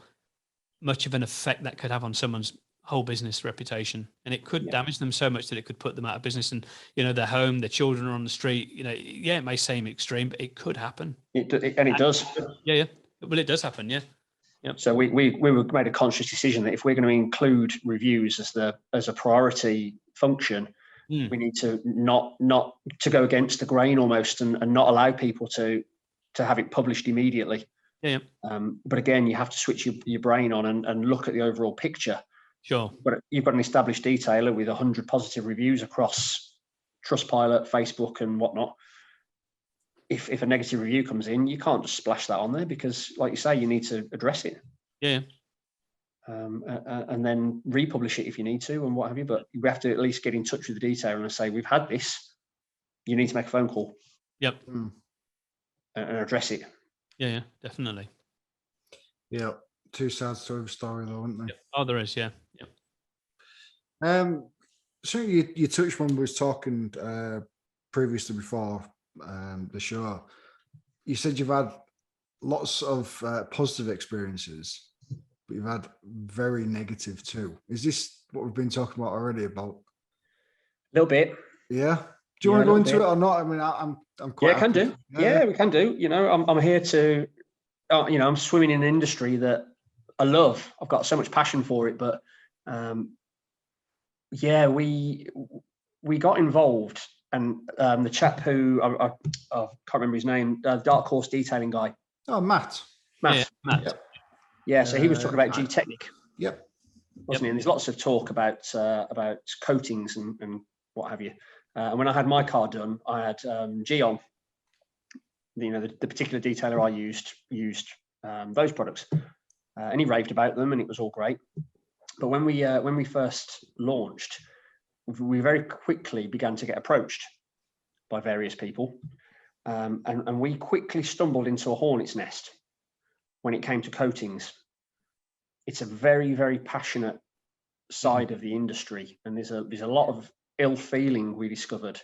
much of an effect that could have on someone's whole business reputation, and it could damage them so much that it could put them out of business. And you know, their home, their children are on the street. You know, it may seem extreme, but it could happen. It does. Yeah. Well, it does happen. Yeah. So we made a conscious decision that if we're going to include reviews as a priority function, we need to not to go against the grain almost, and not allow people to have it published immediately. Yeah. But again, you have to switch your brain on and look at the overall picture. Sure. But you've got an established detailer with 100 positive reviews across Trustpilot, Facebook, and whatnot. If a negative review comes in, you can't just splash that on there, because, like you say, you need to address it. Yeah. And then republish it if you need to, and what have you. But you have to at least get in touch with the detailer and say, we've had this. You need to make a phone call. Yep. And address it. Yeah, definitely. Yeah. Two sides to every story, though, aren't there? Yep. Oh, there is. Yeah. So you touched when we was talking previously before the show. You said you've had lots of positive experiences, but you've had very negative too. Is this what we've been talking about already? About a little bit. Yeah. Do you want to go into it or not? I mean, I'm quite. Yeah, can do. Yeah, we can do. You know, I'm here to. You know, I'm swimming in an industry that I love. I've got so much passion for it, but yeah, we got involved, and the chap who I can't remember his name, the Dark Horse detailing guy. Oh, Matt. Yeah. Yeah, so he was talking about G-Technic. Yep. Wasn't he? And there's lots of talk about coatings and what have you. And when I had my car done, I had Geon. You know, the particular detailer I used those products, and he raved about them, and it was all great. But when we first launched, we very quickly began to get approached by various people, and we quickly stumbled into a hornet's nest when it came to coatings. It's a very, very passionate side of the industry, and there's a lot of ill feeling we discovered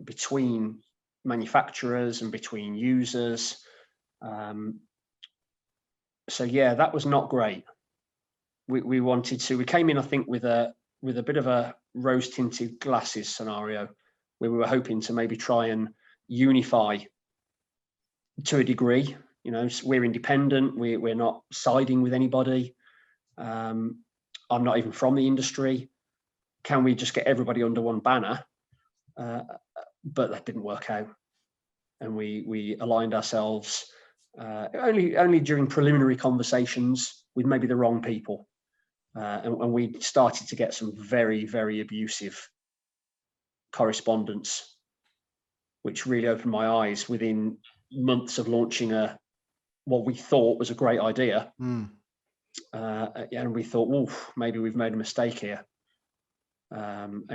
between manufacturers and between users. So yeah, that was not great. We came in, I think, with a bit of a rose tinted glasses scenario, where we were hoping to maybe try and unify to a degree. You know, we're independent. We're not siding with anybody. I'm not even from the industry. Can we just get everybody under one banner? But that didn't work out, and we aligned ourselves only during preliminary conversations with maybe the wrong people, and we started to get some very, very abusive correspondence, which really opened my eyes within months of launching what we thought was a great idea. And we thought, well, maybe we've made a mistake here. And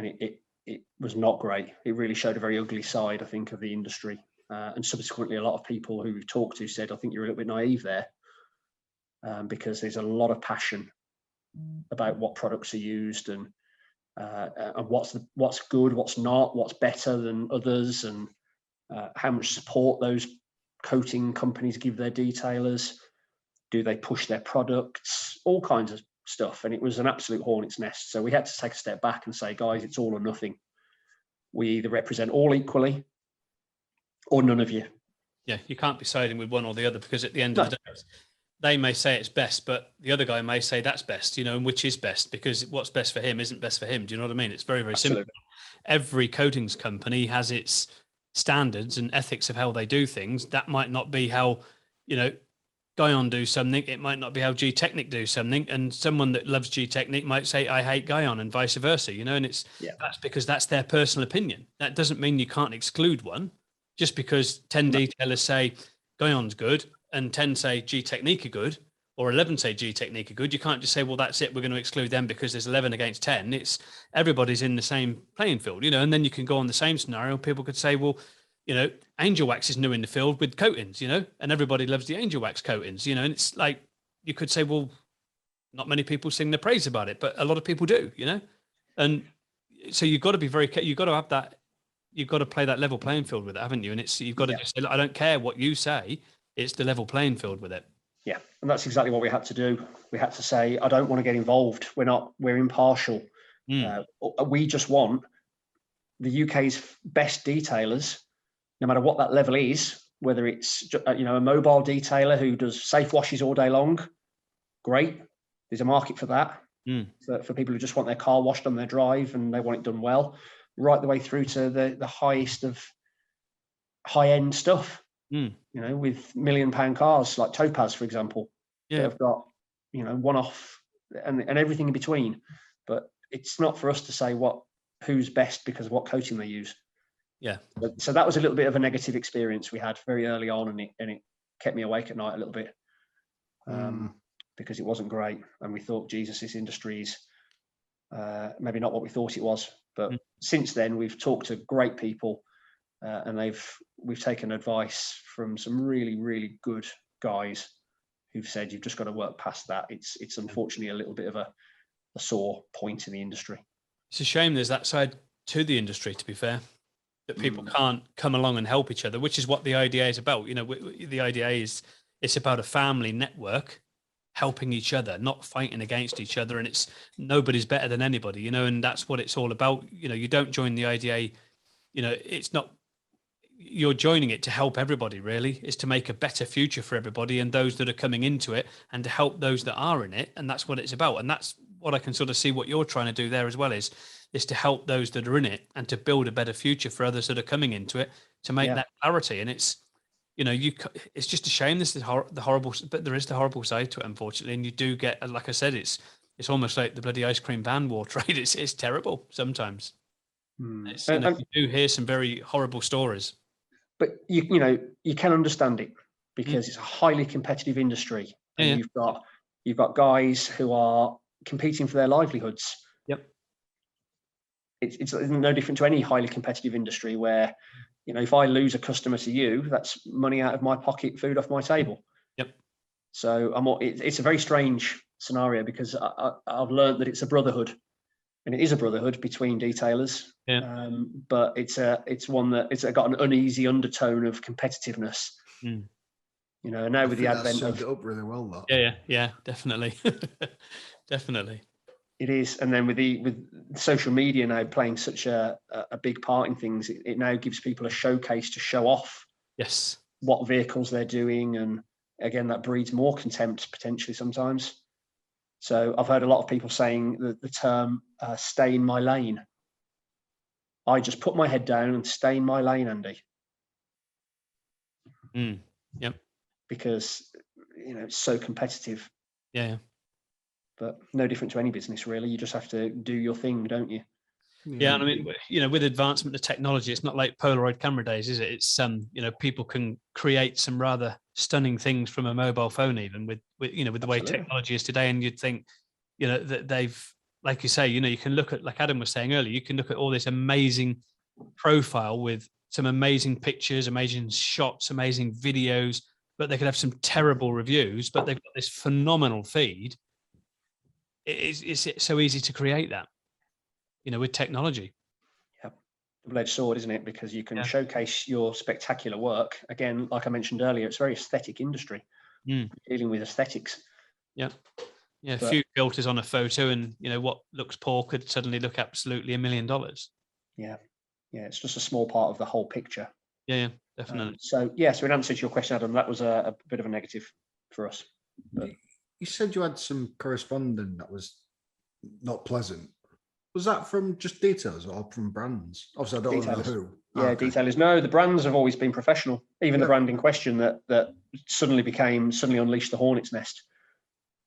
it was not great. It really showed a very ugly side, I think, of the industry. And subsequently, a lot of people who we've talked to said, I think you're a little bit naive there, because there's a lot of passion about what products are used, and what's good, what's not, what's better than others, and how much support those coating companies give their detailers. Do they push their products? All kinds of stuff. And it was an absolute hornet's nest. So we had to take a step back and say, guys, it's all or nothing. We either represent all equally or none of you. Yeah, you can't be siding with one or the other, because at the end of the day, they may say it's best, but the other guy may say that's best, you know, and which is best, because what's best for him isn't best for him. Do you know what I mean? It's very, very simple. Every coatings company has its standards and ethics of how they do things. That might not be how, you know, Guyon do something. It might not be how G-Technic do something. And someone that loves G-Technic might say, I hate Guyon, and vice versa, you know, and that's because that's their personal opinion. That doesn't mean you can't exclude one. Just because 10 detailers say Guyon's good and 10 say G-Technique are good, or 11 say G-Technique are good, you can't just say, well, that's it, we're going to exclude them because there's 11 against 10. It's everybody's in the same playing field, you know, and then you can go on the same scenario. People could say, well, you know, Angel Wax is new in the field with coatings, you know, and everybody loves the Angel Wax coatings, you know, and it's like, you could say, well, not many people sing the praise about it, but a lot of people do, you know, and so you've got to be you've got to have that, you've got to play that level playing field with it, haven't you? And you've got to just say, look, I don't care what you say, it's the level playing field with it. Yeah, and that's exactly what we had to do. We had to say, I don't want to get involved. We're impartial. We just want the UK's best detailers, no matter what that level is, whether it's, you know, a mobile detailer who does safe washes all day long. Great. There's a market for that. For people who just want their car washed on their drive and they want it done well, right the way through to the highest of high-end stuff. You know, with £1 million cars like Topaz, for example, that have got, you know, one-off and everything in between. But it's not for us to say who's best because of what coating they use. Yeah. So that was a little bit of a negative experience we had very early on, and it kept me awake at night a little bit, because it wasn't great. And we thought, Jesus, this industry is maybe not what we thought it was. But since then, we've talked to great people. And we've taken advice from some really, really good guys who've said you've just got to work past that. It's unfortunately a little bit of a sore point in the industry. It's a shame there's that side to the industry, to be fair, that people can't come along and help each other, which is what the IDA is about. You know, the IDA it's about a family network helping each other, not fighting against each other. And it's nobody's better than anybody, you know, and that's what it's all about. You know, you don't join the IDA, you know, it's not, you're joining it to help everybody, really. Is to make a better future for everybody and those that are coming into it, and to help those that are in it. And that's what it's about. And that's what I can sort of see what you're trying to do there as well, is to help those that are in it and to build a better future for others that are coming into it, to make that clarity. And it's, you know, it's just a shame this is the horrible, but there is the horrible side to it, unfortunately. And you do get, like I said, it's almost like the bloody ice cream van war trade. It's terrible sometimes. You know, you do hear some very horrible stories. But you know, you can understand it because it's a highly competitive industry, and you've got guys who are competing for their livelihoods. Yep. It's no different to any highly competitive industry where, you know, if I lose a customer to you, that's money out of my pocket, food off my table. Yep. So it's a very strange scenario, because I've learned that it's a brotherhood. And it is a brotherhood between detailers, but it's one that it's got an uneasy undertone of competitiveness. You know, and now with the advent of it up really well, that. Yeah, definitely, definitely. It is, and then with social media now playing such a big part in things, it now gives people a showcase to show off what vehicles they're doing, and again that breeds more contempt potentially sometimes. So I've heard a lot of people saying the term stay in my lane. I just put my head down and stay in my lane, Andy. Yep. Because, you know, it's so competitive. Yeah. But no different to any business, really. You just have to do your thing, don't you? Yeah, and I mean, you know, with advancement of technology, it's not like Polaroid camera days, is it? It's you know, people can create some rather stunning things from a mobile phone, even with you know, with the way technology is today. And you'd think, you know, that they've, like you say, you know, you can look at, like Adam was saying earlier, you can look at all this amazing profile with some amazing pictures, amazing shots, amazing videos, but they could have some terrible reviews, but they've got this phenomenal feed. It's so easy to create that, you know, with technology. Yeah, double-edged sword, isn't it? Because you can showcase your spectacular work. Again, like I mentioned earlier, it's a very aesthetic industry. dealing with aesthetics. Yeah. Yeah, a But- few filters on a photo, and what looks poor could suddenly look absolutely $1 million. Yeah, it's just a small part of the whole picture. Yeah, definitely. So in answer to your question, Adam, that was a bit of a negative for us. But You said you had some corresponding that was not pleasant. Was that from just detailers or from brands? Obviously, I don't know who. Yeah, okay. Detailers. No, the brands have always been professional. Even the brand in question that suddenly unleashed the hornet's nest.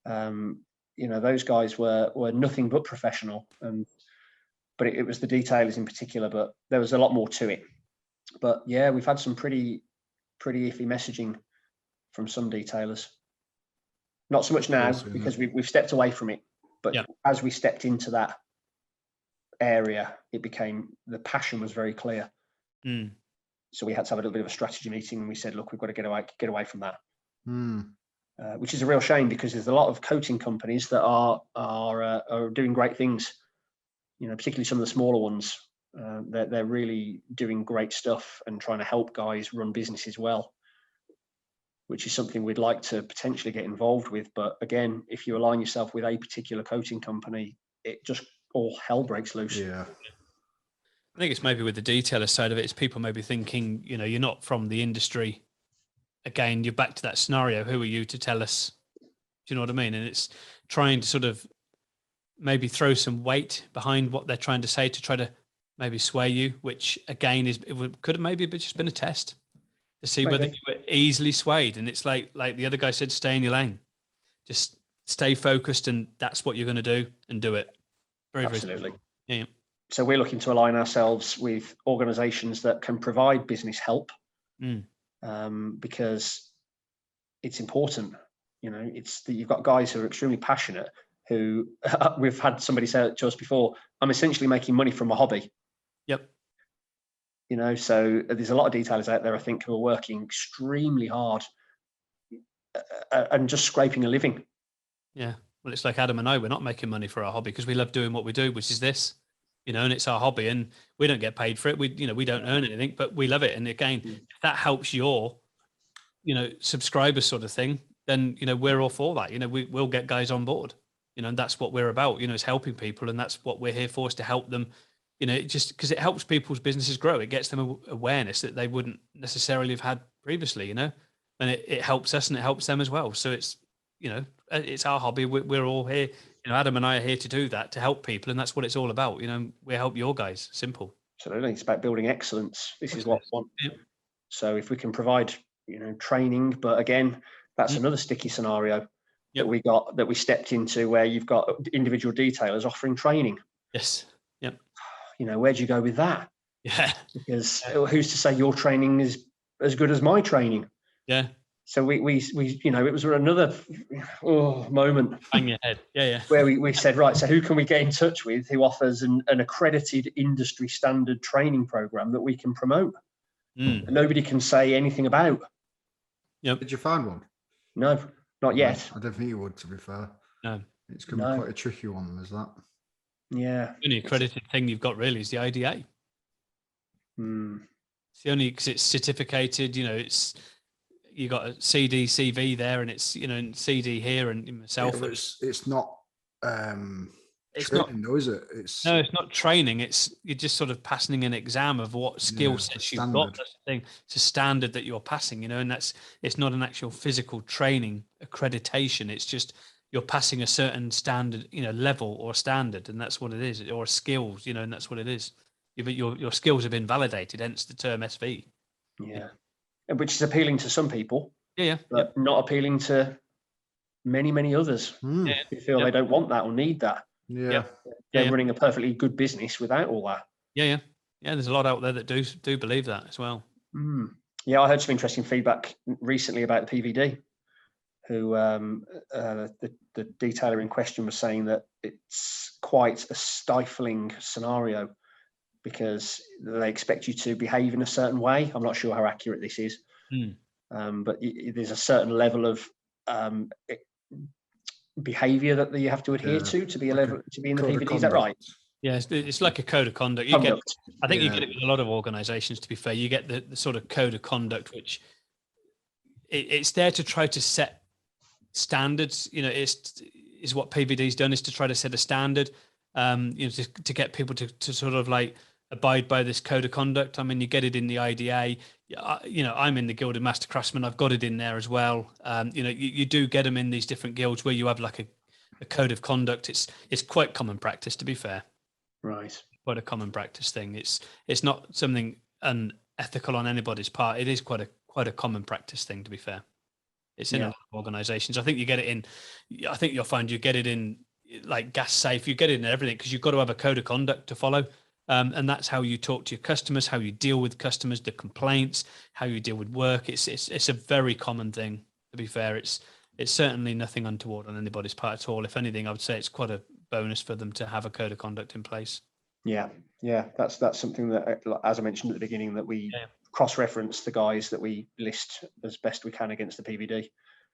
Those guys were nothing but professional, but it was the detailers in particular. But there was a lot more to it. But yeah, we've had some pretty iffy messaging from some detailers. Not so much now because we've stepped away from it. But as we stepped into that area, the passion was very clear. So we had to have a little bit of a strategy meeting, and we said, look, we've got to get away from that. Which is a real shame, because there's a lot of coating companies that are doing great things. Particularly some of the smaller ones. They're really doing great stuff and trying to help guys run businesses well, which is something we'd like to potentially get involved with. But again, if you align yourself with a particular coating company, it just all hell breaks loose. Yeah. I think it's maybe with the detailer side of it, it's people maybe thinking, you're not from the industry. Again, you're back to that scenario. Who are you to tell us? Do you know what I mean? And it's trying to sort of maybe throw some weight behind what they're trying to say to try to maybe sway you, which again could have maybe just been a test to see whether you were easily swayed. And it's like the other guy said, stay in your lane, just stay focused, and that's what you're going to do, and do it. Very, absolutely. Very yeah. So we're looking to align ourselves with organizations that can provide business help, because it's important. It's that you've got guys who are extremely passionate, who we've had somebody say to us before, I'm essentially making money from my hobby. Yep. So there's a lot of detailers out there, I think, who are working extremely hard and just scraping a living. Yeah. Well, it's like Adam and I, we're not making money for our hobby because we love doing what we do, which is this, and it's our hobby, and we don't get paid for it. We don't earn anything, but we love it. And again, if that helps your, subscribers sort of thing, then, we're all for that. We'll get guys on board, and that's what we're about, is helping people. And that's what we're here for, is to help them, just because it helps people's businesses grow. It gets them awareness that they wouldn't necessarily have had previously, and it helps us and it helps them as well. So it's, it's our hobby. We're all here. Adam and I are here to do that, to help people, and that's what it's all about. We help your guys. Simple. Absolutely, it's about building excellence. This is what we want. Yep. So if we can provide, training, but again, that's another sticky scenario that we stepped into, where you've got individual detailers offering training. Yes. Yep. Where do you go with that? Yeah. Because who's to say your training is as good as my training? Yeah. So we it was another moment. Bang your head. Yeah. Where we said, right, so who can we get in touch with who offers an accredited industry standard training program that we can promote? That nobody can say anything about. Yep. Did you find one? No, not yet. I don't think you would, to be fair. No. It's going to be quite a tricky one, is that? Yeah. The only accredited thing you've got really is the IDA. It's the only, because it's certificated, it's, you got a CD, CV there, and it's, and CD here, and myself. Yeah, it's not it's training, not, though, is it? No, it's not training. You're just sort of passing an exam of what skill sets you've got. That's the thing. It's a standard that you're passing, and it's not an actual physical training accreditation. It's just you're passing a certain standard, level or standard, and that's what it is, or skills, and that's what it is. But your skills have been validated, hence the term SV. Yeah. Which is appealing to some people, but not appealing to many, many others who feel they don't want that or need that. Yeah. They're running a perfectly good business without all that. Yeah. There's a lot out there that do believe that as well. Yeah, I heard some interesting feedback recently about the PVD, who the detailer in question was saying that it's quite a stifling scenario, because they expect you to behave in a certain way. I'm not sure how accurate this is, but there's a certain level of behavior that you have to adhere to be in the PVD. Is that right? Yeah, it's like a code of conduct. I think you get it with a lot of organisations. To be fair, you get the sort of code of conduct, which it's there to try to set standards, is what PVD's done, is to try to set a standard, to get people to sort of like abide by this code of conduct. I mean, you get it in the IDA. I'm in the Guild of Master Craftsmen. I've got it in there as well. You do get them in these different guilds where you have like a code of conduct. It's quite common practice, to be fair. Right. Quite a common practice thing. It's not something unethical on anybody's part. It is quite a common practice thing, to be fair. It's in a lot of organizations. I think you'll find you get it in like gas safe. You get it in everything, because you've got to have a code of conduct to follow. And that's how you talk to your customers, how you deal with customers, the complaints, how you deal with work. It's a very common thing, to be fair. It's certainly nothing untoward on anybody's part at all. If anything, I would say it's quite a bonus for them to have a code of conduct in place. Yeah, that's something that, as I mentioned at the beginning, that we cross-reference the guys that we list as best we can against the PVD.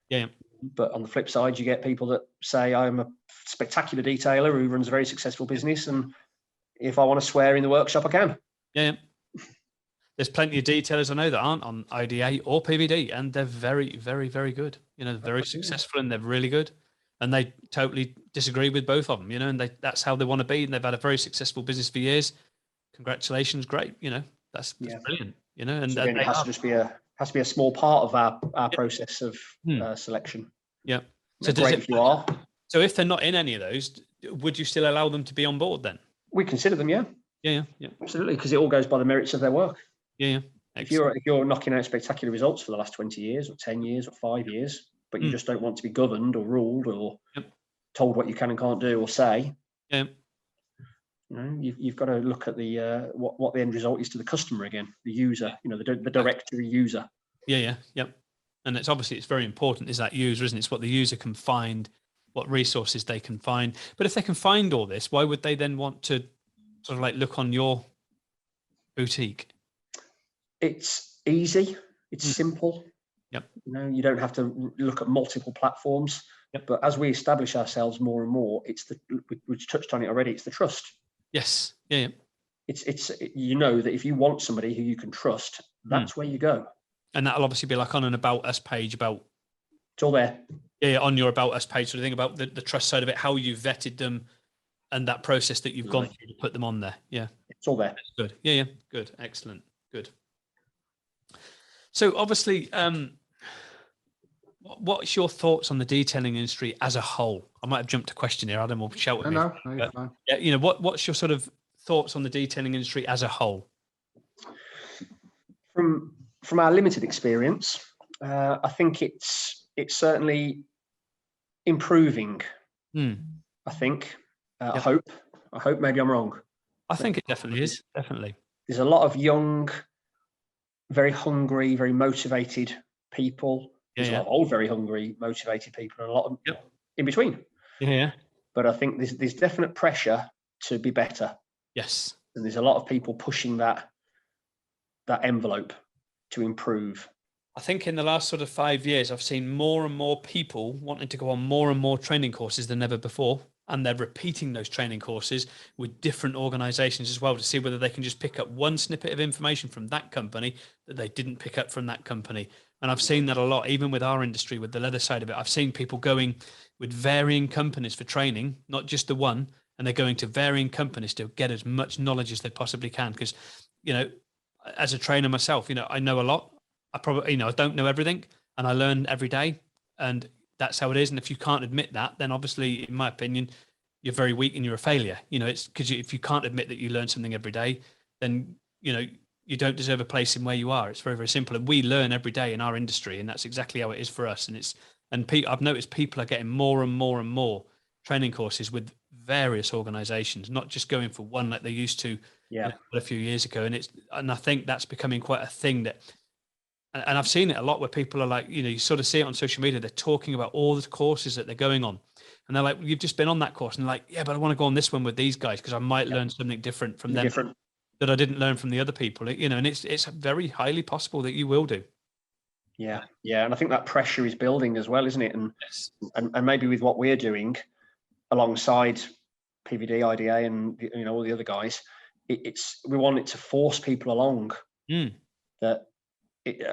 Yeah. But on the flip side, you get people that say, I'm a spectacular detailer who runs a very successful business, and if I want to swear in the workshop, I can. Yeah. There's plenty of detailers I know that aren't on IDA or PVD, and they're very, very, very good. They're very successful and they're really good. And they totally disagree with both of them, and that's how they want to be. And they've had a very successful business for years. Congratulations. Great. That's brilliant, and so again, it has to be a small part of our process of selection. Yeah. So great if you are. So if they're not in any of those, would you still allow them to be on board then? We consider them, yeah. Yeah. Absolutely, because it all goes by the merits of their work. Yeah. If you're knocking out spectacular results for the last 20 years or 10 years or 5 years, but you just don't want to be governed or ruled or told what you can and can't do or say. Yeah. You've got to look at the what the end result is to the customer again, the user, the direct to the user. Yeah. And it's very important is that user, isn't it? It's what the user can find, what resources they can find. But if they can find all this, why would they then want to sort of like look on your boutique? It's easy. It's simple. Yep. You don't have to look at multiple platforms. Yep. But as we establish ourselves more and more, we touched on it already. It's the trust. Yes. Yeah. It's that if you want somebody who you can trust, that's where you go. And that'll obviously be like on an About Us page It's all there. Yeah, on your About Us page, sort of thing about the trust side of it, how you vetted them, and that process that you've gone through to put them on there. Yeah, it's all there. That's good. Yeah, good, excellent, good. So obviously, what's your thoughts on the detailing industry as a whole? I might have jumped a question here. Adam will shout at me. No, you're fine. Yeah, what's your sort of thoughts on the detailing industry as a whole? From our limited experience, I think it's certainly improving. I think. I hope. Maybe I'm wrong. I think it definitely is. Definitely. There's a lot of young, very hungry, very motivated people. There's a lot of old, very hungry, motivated people, and a lot of in between. Yeah. But I think there's definite pressure to be better. Yes. And there's a lot of people pushing that envelope to improve. I think in the last sort of 5 years, I've seen more and more people wanting to go on more and more training courses than ever before. And they're repeating those training courses with different organizations as well to see whether they can just pick up one snippet of information from that company that they didn't pick up from that company. And I've seen that a lot, even with our industry, with the leather side of it. I've seen people going with varying companies for training, not just the one, and they're going to varying companies to get as much knowledge as they possibly can. Because, as a trainer myself, I know a lot. I probably, I don't know everything, and I learn every day, and that's how it is. And if you can't admit that, then obviously, in my opinion, you're very weak and you're a failure. It's because if you can't admit that you learn something every day, then, you don't deserve a place in where you are. It's very, very simple. And we learn every day in our industry, and that's exactly how it is for us. And I've noticed people are getting more and more and more training courses with various organizations, not just going for one like they used to a few years ago. And I think that's becoming quite a thing and I've seen it a lot where people are like, you sort of see it on social media. They're talking about all the courses that they're going on. And they're like, you've just been on that course. And they're like, yeah, but I want to go on this one with these guys because I might learn something different from them that I didn't learn from the other people. And it's very highly possible that you will do. Yeah. And I think that pressure is building as well, isn't it? And and maybe with what we're doing alongside PVD, IDA, and all the other guys, we want it to force people along that.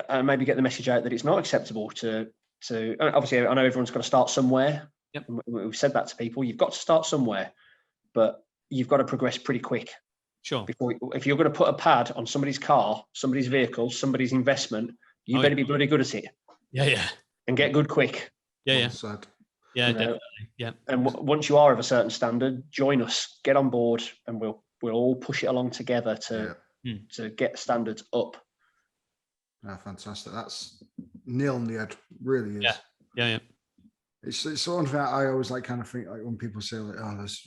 And maybe get the message out that it's not acceptable to to, obviously I know everyone's got to start somewhere. Yep. We've said that to people. You've got to start somewhere, but you've got to progress pretty quick. Sure. If you're going to put a pad on somebody's car, somebody's vehicle, somebody's investment, you better be bloody good at it. Yeah. And get good quick. Yeah. Yeah, know? Definitely. Yeah. And once you are of a certain standard, join us, get on board, and we'll all push it along together to get standards up. Fantastic. That's nail on the head. Really is. Yeah. It's one thing I always kind of think, like, when people say, like, oh, there's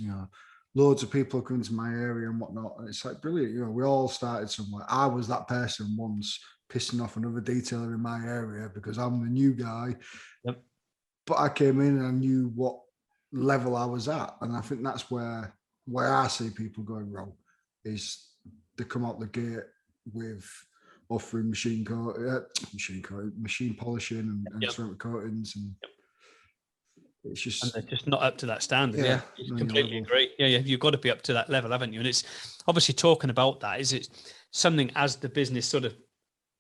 loads of people coming to my area and whatnot, and it's like brilliant. We all started somewhere. I was that person once pissing off another detailer in my area because I'm the new guy. Yep. But I came in and I knew what level I was at, and I think that's where I see people going wrong, is they come out the gate with offering machine polishing and ceramic coatings, and it's just, and they're just not up to that standard. Yeah, completely agree. Yeah, you've got to be up to that level, haven't you? And it's obviously, talking about that, is it something as the business sort of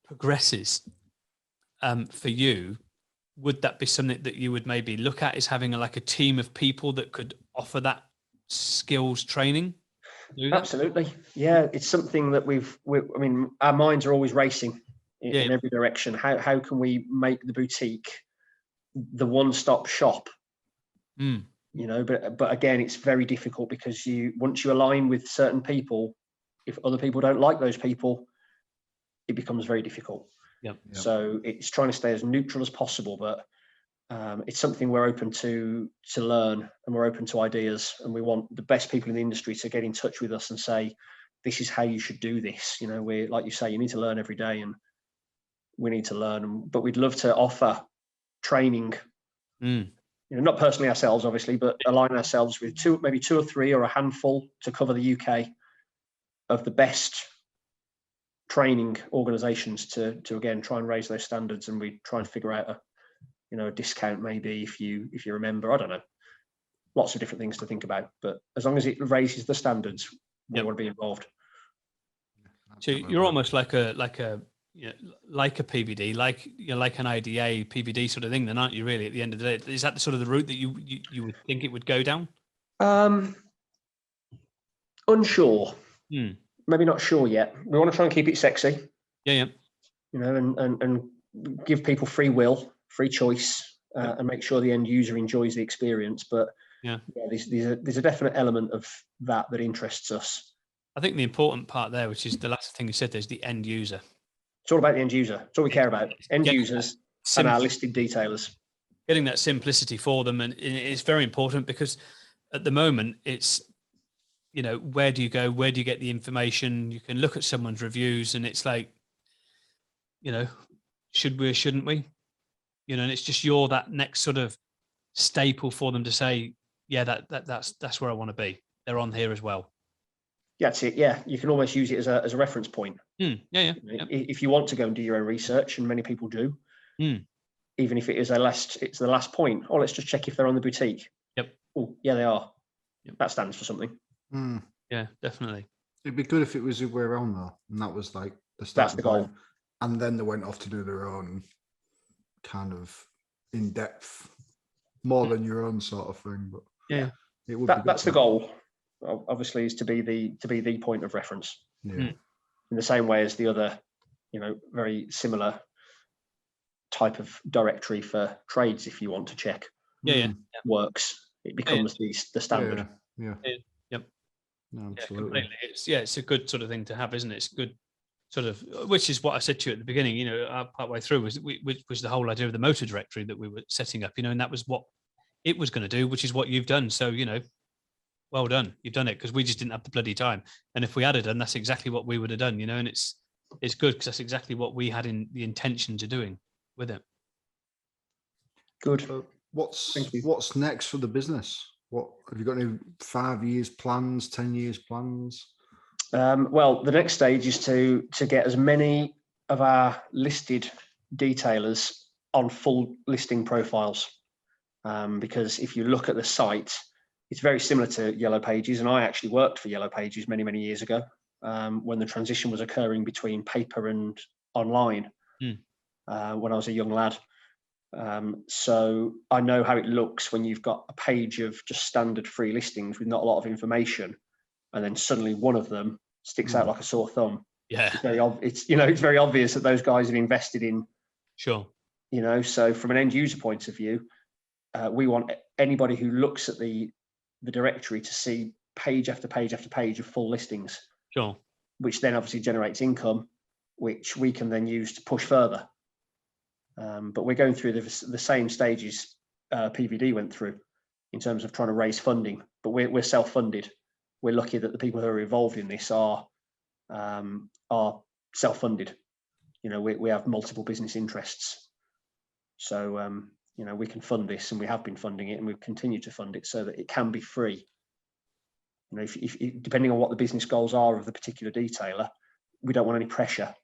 progresses for you? Would that be something that you would maybe look at, is having a team of people that could offer that skills training? Absolutely. Yeah, it's something that I mean, our minds are always racing in every direction. How can we make the boutique the one-stop shop? But again, it's very difficult, because once you align with certain people, if other people don't like those people, it becomes very difficult. Yep. So it's trying to stay as neutral as possible, but it's something we're open to learn, and we're open to ideas, and we want the best people in the industry to get in touch with us and say, this is how you should do this. We're, like you say, you need to learn every day, and we need to learn, but we'd love to offer training, not personally ourselves, obviously, but align ourselves with maybe two or three or a handful to cover the UK of the best training organizations to again try and raise those standards, and we try and figure out a discount, maybe, if you remember. I don't know, lots of different things to think about, but as long as it raises the standards, we want to be involved. So you're almost like a PVD, like an IDA PVD sort of thing, then, aren't you? Really, at the end of the day, is that the sort of the route that you would think it would go down? Unsure. Maybe not sure yet. We want to try and keep it sexy. Yeah. And give people free will, free choice, and make sure the end user enjoys the experience. But there's a definite element of that interests us. I think the important part there, which is the last thing you said, there's the end user. It's all about the end user. It's all we care about. End users and our listed detailers. Getting that simplicity for them, and it's very important, because at the moment it's, where do you go? Where do you get the information? You can look at someone's reviews, and it's like, should we or shouldn't we? And it's just, you're that next sort of staple for them to say, yeah, that's where I want to be. They're on here as well. Yeah, that's it. Yeah, you can almost use it as a reference point. If you want to go and do your own research, and many people do, even if it's the last point. Oh, let's just check if they're on the boutique. Yep. Oh, yeah, they are. Yep. That stands for something. Yeah, definitely. It'd be good if it was the way around, though, and that was like the start. That's the goal. And then they went off to do their own kind of in-depth, more than your own sort of thing. But it would that's the goal. Obviously, is to be the point of reference. In the same way as the other, very similar type of directory for trades, if you want to check works, it becomes the standard. Yep. No, absolutely. It's a good sort of thing to have, isn't it? It's good sort of, which is what I said to you at the beginning, partway through, was the whole idea of the motor directory that we were setting up, and that was what it was going to do, which is what you've done. So, well done. You've done it, because we just didn't have the bloody time. And if we had it done, that's exactly what we would have done, and it's good, because that's exactly what we had in the intention to doing with it. Good. So what's next for the business? What have you got? Any 5 years plans, 10 years plans? Well, the next stage is to get as many of our listed detailers on full listing profiles, because if you look at the site, it's very similar to Yellow Pages, and I actually worked for Yellow Pages many, many years ago, when the transition was occurring between paper and online, when I was a young lad. So I know how it looks when you've got a page of just standard free listings with not a lot of information, and then suddenly one of them sticks out like a sore thumb. Yeah. It's very obvious that those guys have invested in. Sure. So from an end user point of view, we want anybody who looks at the directory to see page after page after page of full listings. Sure. Which then obviously generates income, which we can then use to push further. But we're going through the same stages PVD went through in terms of trying to raise funding, but we're self-funded. We're lucky that the people who are involved in this are self-funded. We have multiple business interests. So, we can fund this, and we have been funding it, and we continue to fund it so that it can be free. If depending on what the business goals are of the particular detailer, we don't want any pressure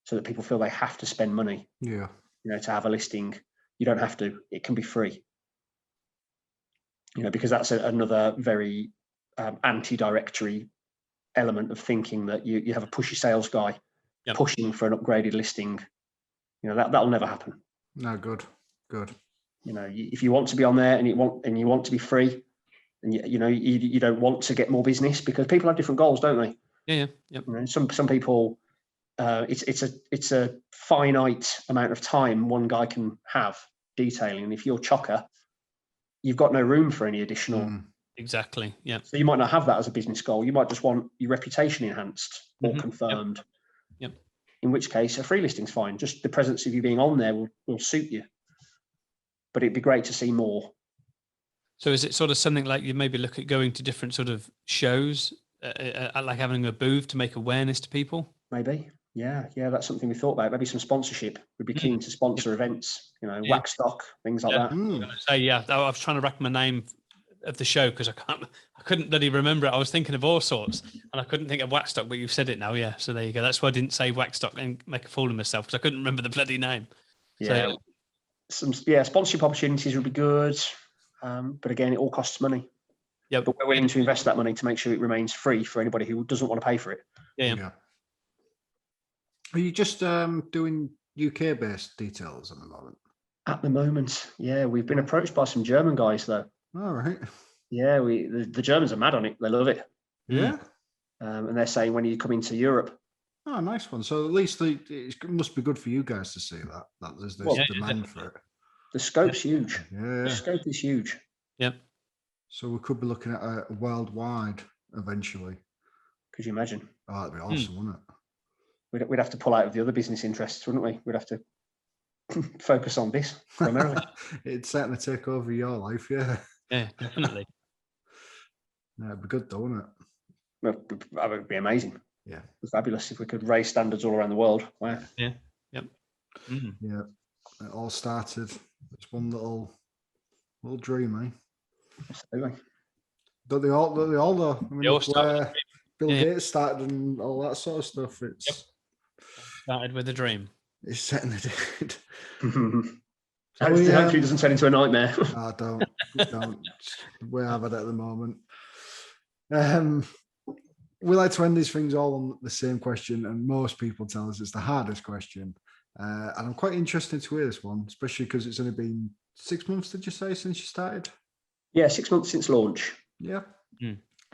so that people feel they have to spend money. Yeah. To have a listing. You don't have to. It can be free. Because that's another very anti-directory element of thinking, that you have a pushy sales guy pushing for an upgraded listing. That'll never happen. No, good. If you want to be on there and you want to be free, and you don't want to get more business, because people have different goals, don't they? Yeah. Yep. Some people, it's a finite amount of time one guy can have detailing, and if you're chocker, you've got no room for any additional. Exactly. Yeah. So you might not have that as a business goal. You might just want your reputation enhanced or confirmed. Yep. In which case, a free listing's fine. Just the presence of you being on there will suit you. But it'd be great to see more. So is it sort of something like you maybe look at going to different sort of shows, like having a booth to make awareness to people? Maybe. Yeah. That's something we thought about. Maybe some sponsorship. We'd be keen to sponsor events, wax stock, things like that. I was trying to rack my name of the show because I couldn't bloody remember it. I was thinking of all sorts and I couldn't think of Waxstock, but you've said it now. Yeah. So there you go. That's why I didn't say Waxstock and make a fool of myself, because I couldn't remember the bloody name. Yeah. So, sponsorship opportunities would be good. But again, it all costs money. Yep. But we're willing to invest that money to make sure it remains free for anybody who doesn't want to pay for it. Yeah. Are you just doing UK-based details at the moment? At the moment, yeah. We've been approached by some German guys, though. All right. Yeah, the Germans are mad on it. They love it. Yeah. And they're saying, when are you coming to Europe? Oh, nice one. So at least it must be good for you guys to see that there's this demand for it. The scope's huge. Yeah. The scope is huge. Yep. So we could be looking at a worldwide eventually. Could you imagine? Oh, that'd be awesome, wouldn't it? We'd have to pull out of the other business interests, wouldn't we? We'd have to focus on this primarily. It'd certainly take over your life, yeah. Yeah, definitely. Yeah, it'd be good, though, wouldn't it? Well, that would be amazing. Yeah. It'd be fabulous if we could raise standards all around the world. Wow. Yeah. Yep. Yeah. It all started. It's one little dream, eh? Absolutely. Don't they all though? I mean, look where Bill Yeah. Gates started and all that sort of stuff. It's Started with a dream. It certainly did. Hopefully it doesn't turn into a nightmare. I don't. We have it at the moment. We like to end these things all on the same question, and most people tell us it's the hardest question. And I'm quite interested to hear this one, especially because it's only been 6 months, did you say, since you started? Yeah, 6 months since launch. Yeah.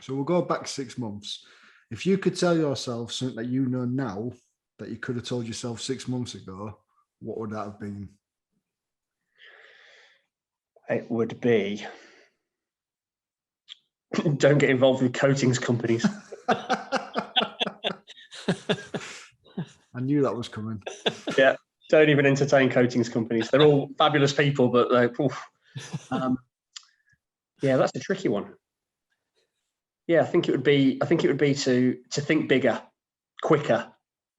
So we'll go back 6 months. If you could tell yourself something that you know now that you could have told yourself 6 months ago, what would that have been? It would be, don't get involved with coatings companies. I knew that was coming. Yeah, don't even entertain coatings companies. They're all fabulous people, but yeah, that's a tricky one. Yeah, I think it would be to think bigger, quicker.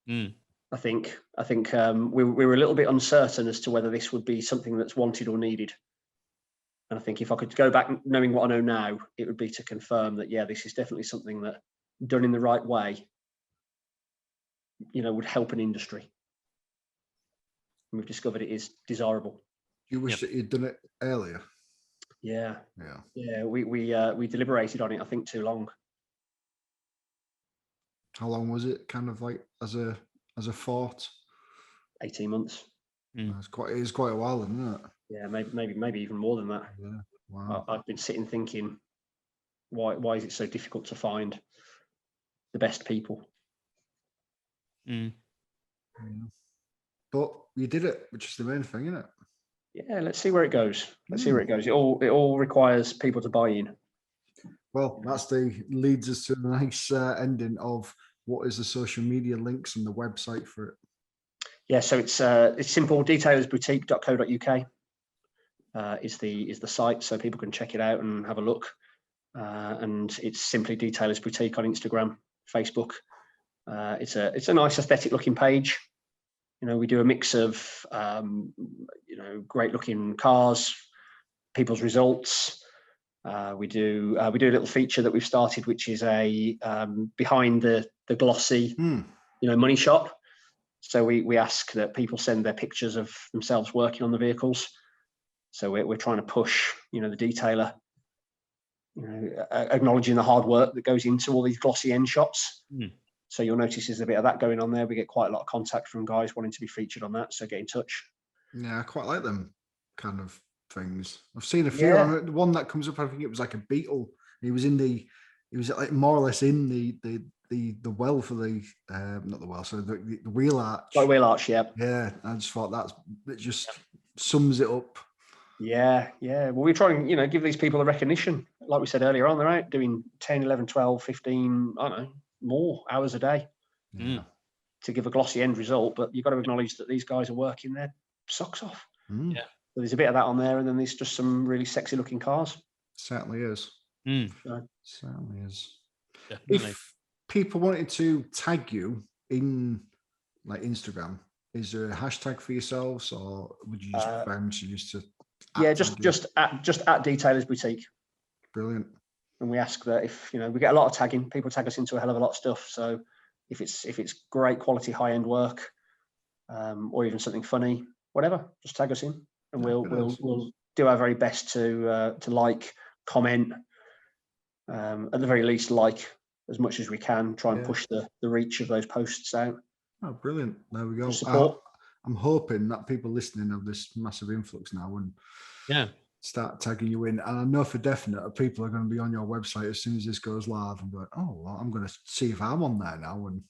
I think we were a little bit uncertain as to whether this would be something that's wanted or needed. And I think if I could go back knowing what I know now, it would be to confirm that, yeah, this is definitely something that, done in the right way, would help an industry. And we've discovered it is desirable. You wish that you'd done it earlier? Yeah. We deliberated on it, I think, too long. How long was it kind of like as a thought? 18 months. It is quite a while, isn't it? Yeah, maybe even more than that. Yeah. Wow. I've been sitting thinking, why is it so difficult to find the best people? Mm. Yeah. But you did it, which is the main thing, isn't it? Yeah, let's see where it goes. Let's see where it goes. It all requires people to buy in. Well, leads us to the nice ending of what is the social media links and the website for it. Yeah, so it's simple. Detailersboutique.co.uk is the site, so people can check it out and have a look. And it's simply Detailers Boutique on Instagram, Facebook. It's a nice aesthetic looking page. We do a mix of great looking cars, people's results. We do a little feature that we've started, which is a behind the glossy money shot. So we ask that people send their pictures of themselves working on the vehicles. So we're trying to push the detailer, acknowledging the hard work that goes into all these glossy end shots. So you'll notice there's a bit of that going on there. We get quite a lot of contact from guys wanting to be featured on that. So get in touch. Yeah, I quite like them kind of things. I've seen a few. Yeah. The one that comes up, I think it was like a beetle. He was like more or less in the well for the not the well, so the wheel arch. Like wheel arch, yeah. Yeah, I just thought it just sums it up. Yeah. Well, we're trying, give these people a recognition. Like we said earlier on, they're out doing 10, 11, 12, 15, I don't know, more hours a day to give a glossy end result. But you've got to acknowledge that these guys are working their socks off. Yeah. So there's a bit of that on there, and then there's just some really sexy looking cars. Certainly is. So. Certainly is. Definitely. If people wanted to tag you in like Instagram, is there a hashtag for yourselves, or would you just prefer them to use to? Yeah, just at Detailers Boutique. Brilliant. And we ask that if we get a lot of tagging, people tag us into a hell of a lot of stuff. So if it's great quality high end work, or even something funny, whatever, just tag us in, and we'll do our very best to like, comment, at the very least like as much as we can, try and push the reach of those posts out. Oh, brilliant. There we go. Support. I'm hoping that people listening have this massive influx now and start tagging you in. And I know for definite that people are going to be on your website as soon as this goes live and go, oh, well, I'm going to see if I'm on there now. And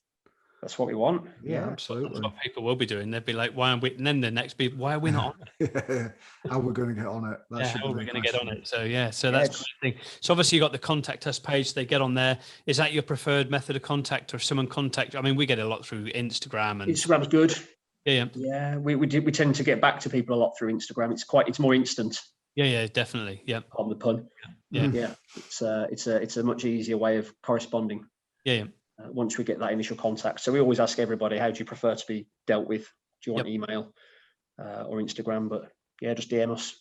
that's what we want. Yeah, absolutely. That's what people will be doing. They'll be like, why aren't we? And then the next be, why are we not on it? How are we going to get on it? How are we going to get on it? So, that's the thing. So obviously you got the contact us page. They get on there. Is that your preferred method of contact, or if someone contact? I mean, we get a lot through Instagram. And Instagram's good. Yeah. We tend to get back to people a lot through Instagram. It's more instant. Yeah, definitely. Yeah. On the pun. Yeah. It's a much easier way of corresponding. Yeah. Once we get that initial contact. So we always ask everybody, how do you prefer to be dealt with? Do you want email or Instagram? But yeah, just DM us.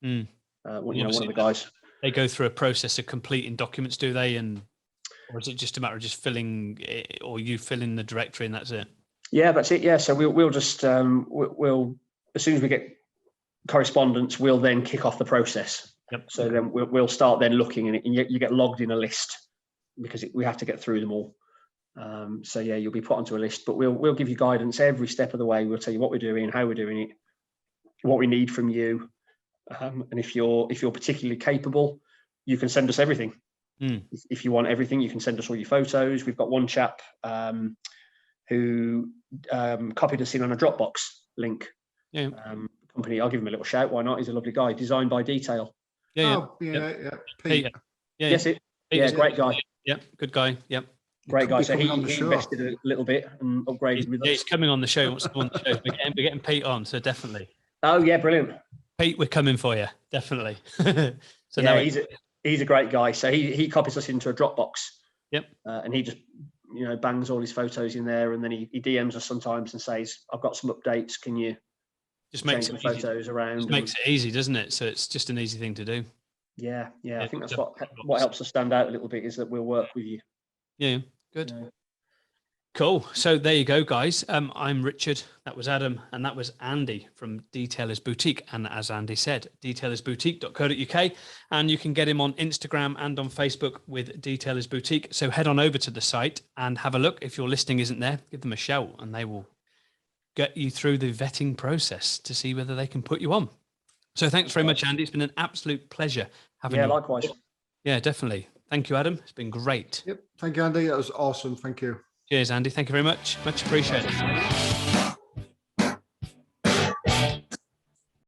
One of the guys. They go through a process of completing documents, do they? Or is it just a matter of just filling it, or you fill in the directory and that's it? Yeah, that's it. Yeah. So we'll just, we'll as soon as we get correspondence, we'll then kick off the process. Yep. So then we'll start then looking in it, and you get logged in a list because we have to get through them all. So yeah, you'll be put onto a list, but we'll give you guidance every step of the way. We'll tell you what we're doing, how we're doing it, what we need from you, and if you're particularly capable, you can send us everything. If you want everything, you can send us all your photos. We've got one chap who copied us in on a Dropbox link. Company, I'll give him a little shout. Why not? He's a lovely guy. Designed by Detail. Pete. Peter's great guy. Good guy. Great guy. So he invested a little bit and upgraded with us. He's coming on the show. Wants to come on the show. We're getting Pete on, so definitely. Oh yeah, brilliant. Pete, we're coming for you, definitely. He's a great guy. So he copies us into a Dropbox. And he just bangs all his photos in there, and then he DMs us sometimes and says, "I've got some updates. Can you just make some photos around?" Just makes it easy, doesn't it? So it's just an easy thing to do. Yeah. I think that's what helps us stand out a little bit, is that we'll work with you. Yeah, good. Cool. So there you go, guys. I'm Richard. That was Adam, and that was Andy from Detailers Boutique. And as Andy said, detailersboutique.co.uk, and you can get him on Instagram and on Facebook with Detailers Boutique. So head on over to the site and have a look. If your listing isn't there, give them a shout, and they will get you through the vetting process to see whether they can put you on. So thanks very much, Andy. It's been an absolute pleasure having you. Yeah, likewise. Yeah, definitely. Thank you, Adam. It's been great. Yep. Thank you, Andy. That was awesome. Thank you. Cheers, Andy. Thank you very much. Much appreciated.